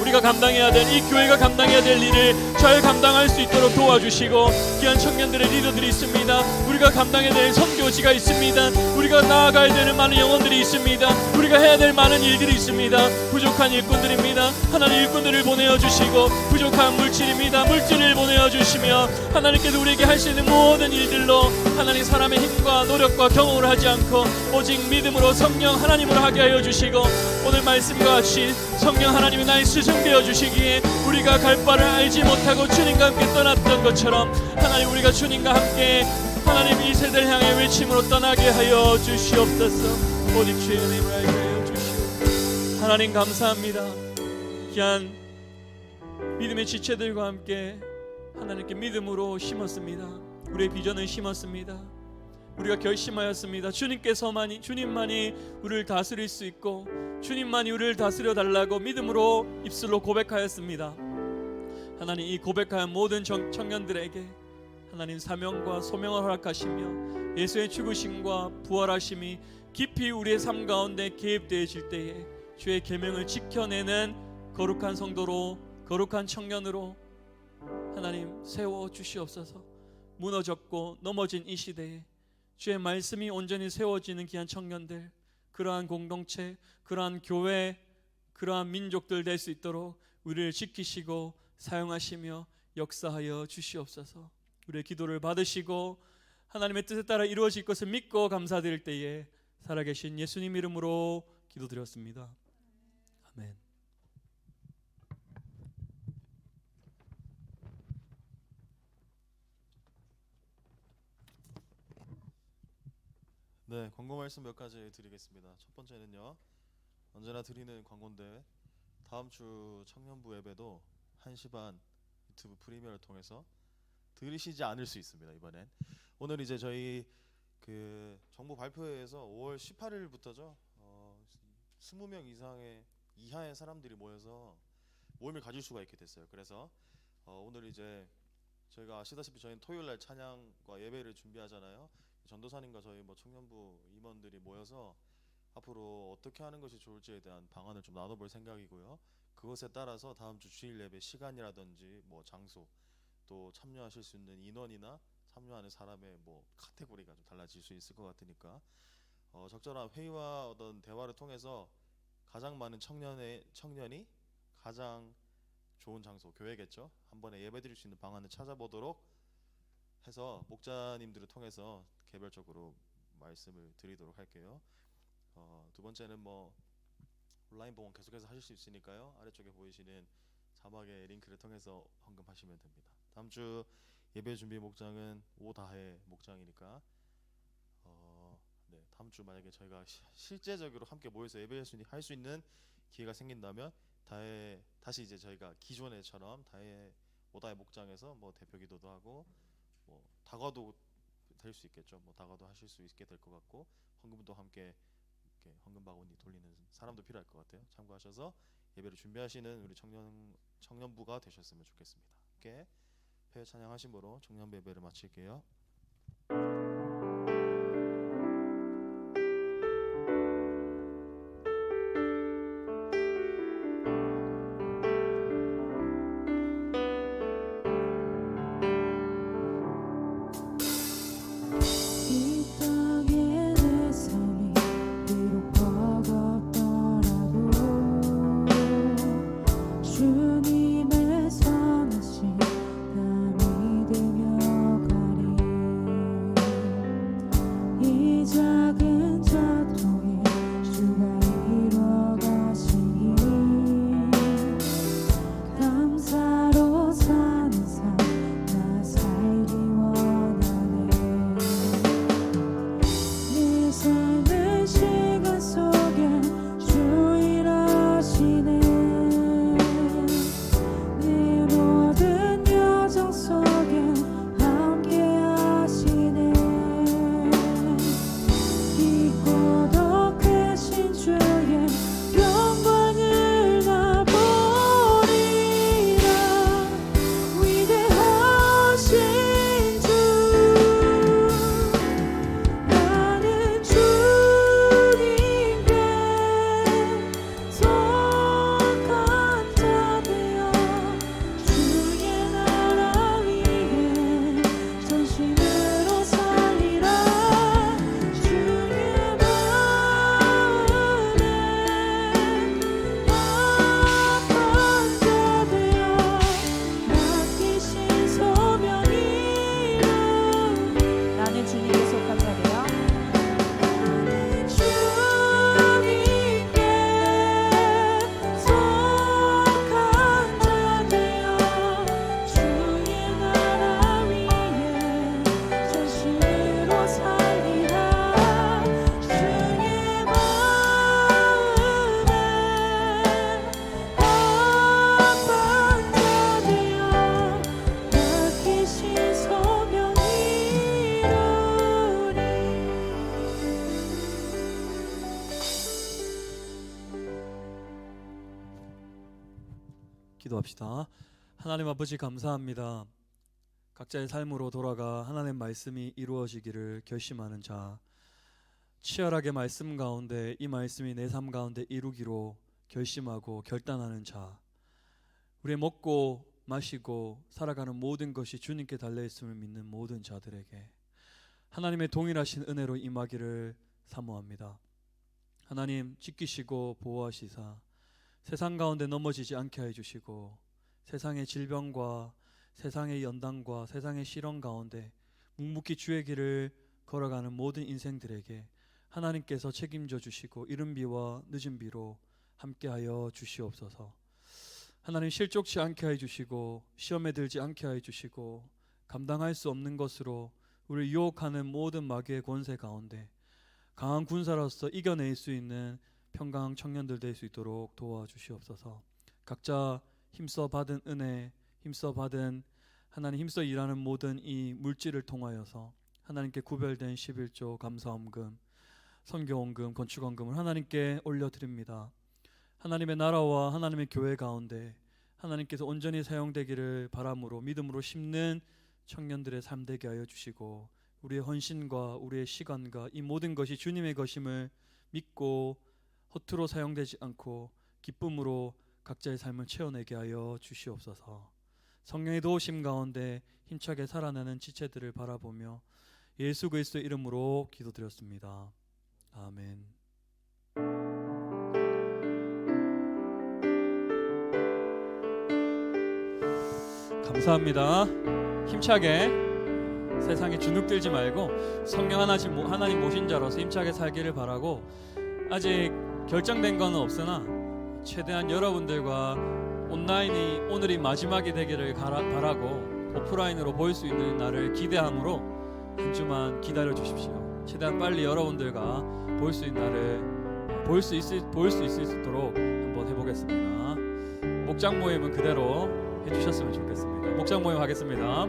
우리가 감당해야 될 이 교회가 감당해야 될 일을 잘 감당할 수 있도록 도와주시고 귀한 청년들의 리더들이 있습니다. 우리가 감당해야 될 선교지가 있습니다. 우리가 나아가야 되는 많은 영혼들이 있습니다. 우리가 해야 될 많은 일들이 있습니다. 부족한 일꾼들입니다. 하나님 일꾼들을 보내어 주시고 부족한 물질입니다. 물질을 보내어 주시며 하나님께서 우리에게 할 수 있는 모든 일들로 하나님 사람의 힘과 노력과 경험을 하지 않고 오직 믿음으로 성령 하나님으로 하게 하여 주시고 오늘 말씀과 같이 성령 하나님이 나의 스승 되어 주시기에 우리가 갈 바를 알지 못하고 주님과 함께 떠났던 것처럼 하나님 우리가 주님과 함께 하나님 이 세대를 향해 외침으로 떠나게 하여 주시옵소서. 오직 주의 은혜를 알게 하여 주시옵소서. 하나님 감사합니다. 귀한 믿음의 지체들과 함께 하나님께 믿음으로 심었습니다. 우리의 비전을 심었습니다. 우리가 결심하였습니다. 주님만이 우리를 다스릴 수 있고 주님만이 우리를 다스려 달라고 믿음으로 입술로 고백하였습니다. 하나님 이 고백한 모든 청년들에게 하나님 사명과 소명을 허락하시며 예수의 죽으심과 부활하심이 깊이 우리의 삶 가운데 개입되어질 때에 주의 계명을 지켜내는 거룩한 성도로 거룩한 청년으로 하나님 세워주시옵소서. 무너졌고 넘어진 이 시대에 주의 말씀이 온전히 세워지는 귀한 청년들, 그러한 공동체, 그러한 교회, 그러한 민족들 될 수 있도록 우리를 지키시고 사용하시며 역사하여 주시옵소서. 우리의 기도를 받으시고 하나님의 뜻에 따라 이루어질 것을 믿고 감사드릴 때에 살아계신 예수님 이름으로 기도드렸습니다. 아멘. 네, 광고 말씀 몇 가지 드리겠습니다. 첫 번째는요, 언제나 드리는 광고인데 다음 주 청년부 예배도 1시 반 유튜브 프리미어를 통해서 들으시지 않을 수 있습니다. 이번엔 오늘 이제 저희 그 정부 발표회에서 5월 18일부터죠. 20명 이하의 사람들이 모여서 모임을 가질 수가 있게 됐어요. 그래서 오늘 이제 저희가 아시다시피 저희는 토요일 날 찬양과 예배를 준비하잖아요. 전도사님과 저희 뭐 청년부 임원들이 모여서 앞으로 어떻게 하는 것이 좋을지에 대한 방안을 좀 나눠볼 생각이고요. 그것에 따라서 다음 주 주일 예배 시간이라든지 뭐 장소, 또 참여하실 수 있는 인원이나 참여하는 사람의 뭐 카테고리가 좀 달라질 수 있을 것 같으니까 적절한 회의와 어떤 대화를 통해서 가장 많은 청년이 가장 좋은 장소, 교회겠죠. 한 번에 예배드릴 수 있는 방안을 찾아보도록 해서 목자님들을 통해서 개별적으로 말씀을 드리도록 할게요. 두 번째는 뭐 온라인 봉헌 계속해서 하실 수 있으니까요. 아래쪽에 보이시는 자막의 링크를 통해서 헌금하시면 됩니다. 다음 주 예배 준비 목장은 오다해 목장이니까 네, 다음 주 만약에 저희가 실제적으로 함께 모여서 예배할 수 있는 기회가 생긴다면 다시 이제 저희가 기존에처럼 오다해 목장에서 뭐 대표 기도도 하고 뭐 다과도 될 수 있겠죠. 뭐 다과도 하실 수 있게 될 것 같고 헌금도 함께 이렇게 헌금 바구니 돌리는 사람도 필요할 것 같아요. 참고하셔서 예배를 준비하시는 우리 청년부가 되셨으면 좋겠습니다. 함께 회의 찬양하심으로 청년부 예배를 마칠게요. 이 땅에 내 삶이 비록 버겁더라도 주님의 선하신 나 믿으며 가리. 이 작은 자통에 주가 이루어 가시니 감사로 사는 삶 나 살기 원하네. 내 삶의 시간 속에 주 일하시네. 내 모든 여정 속에 함께 하시네. 깊고 더 크신 주의 영광을 나 보리라. 위대하신 주 나는 주님께 속한 자 되어 주의 나라 위에 전심으로 살리라. 주의 마음에 합한 자 되어 맡기신 소명이 이루니. 나는 주님께 속한 자되어 나는 주님께 속한 자 되어 주의 나라 위에 전심으로 살리라. 주의 마음에 합한 자 되어 맡기신 소명이 이루리. 기도합시다. 하나님 아버지 감사합니다. 각자의 삶으로 돌아가 하나님의 말씀이 이루어지기를 결심하는 자, 치열하게 말씀 가운데 이 말씀이 내 삶 가운데 이루기로 결심하고 결단하는 자, 우리의 먹고 마시고 살아가는 모든 것이 주님께 달려있음을 믿는 모든 자들에게 하나님의 동일하신 은혜로 임하기를 사모합니다. 하나님 지키시고 보호하시사 세상 가운데 넘어지지 않게 해주시고 세상의 질병과 세상의 연단과 세상의 시련 가운데 묵묵히 주의 길을 걸어가는 모든 인생들에게 하나님께서 책임져 주시고 이른 비와 늦은 비로 함께하여 주시옵소서. 하나님, 실족치 않게 해 주시고 시험에 들지 않게 해 주시고 감당할 수 없는 것으로 우리를 유혹하는 모든 마귀의 권세 가운데 강한 군사로서 이겨낼 수 있는 평강 청년들 될 수 있도록 도와주시옵소서. 각자 힘써 받은 은혜, 힘써 받은 하나님 힘써 일하는 모든 이 물질을 통하여서 하나님께 구별된 11조 감사원금, 선교원금, 건축원금을 하나님께 올려드립니다. 하나님의 나라와 하나님의 교회 가운데 하나님께서 온전히 사용되기를 바람으로 믿음으로 심는 청년들의 삶 되게 하여 주시고 우리의 헌신과 우리의 시간과 이 모든 것이 주님의 것임을 믿고 허투루 사용되지 않고 기쁨으로 각자의 삶을 채워내게 하여 주시옵소서. 성령의 도우심 가운데 힘차게 살아나는 지체들을 바라보며 예수 그리스도의 이름으로 기도드렸습니다. 아멘. 감사합니다. 힘차게 세상에 주눅들지 말고 성령 하나님 모신 자로서 힘차게 살기를 바라고, 아직 결정된 건 없으나 최대한 여러분들과 온라인이 오늘이 마지막이 되기를 바라고 오프라인으로 보일 수 있는 날을 기대함으로 한 주만 기다려 주십시오. 최대한 빨리 여러분들과 보일 수 있는 날을 보일 수 있도록 한번 해보겠습니다. 목장 모임은 그대로 해주셨으면 좋겠습니다. 목장 모임 하겠습니다.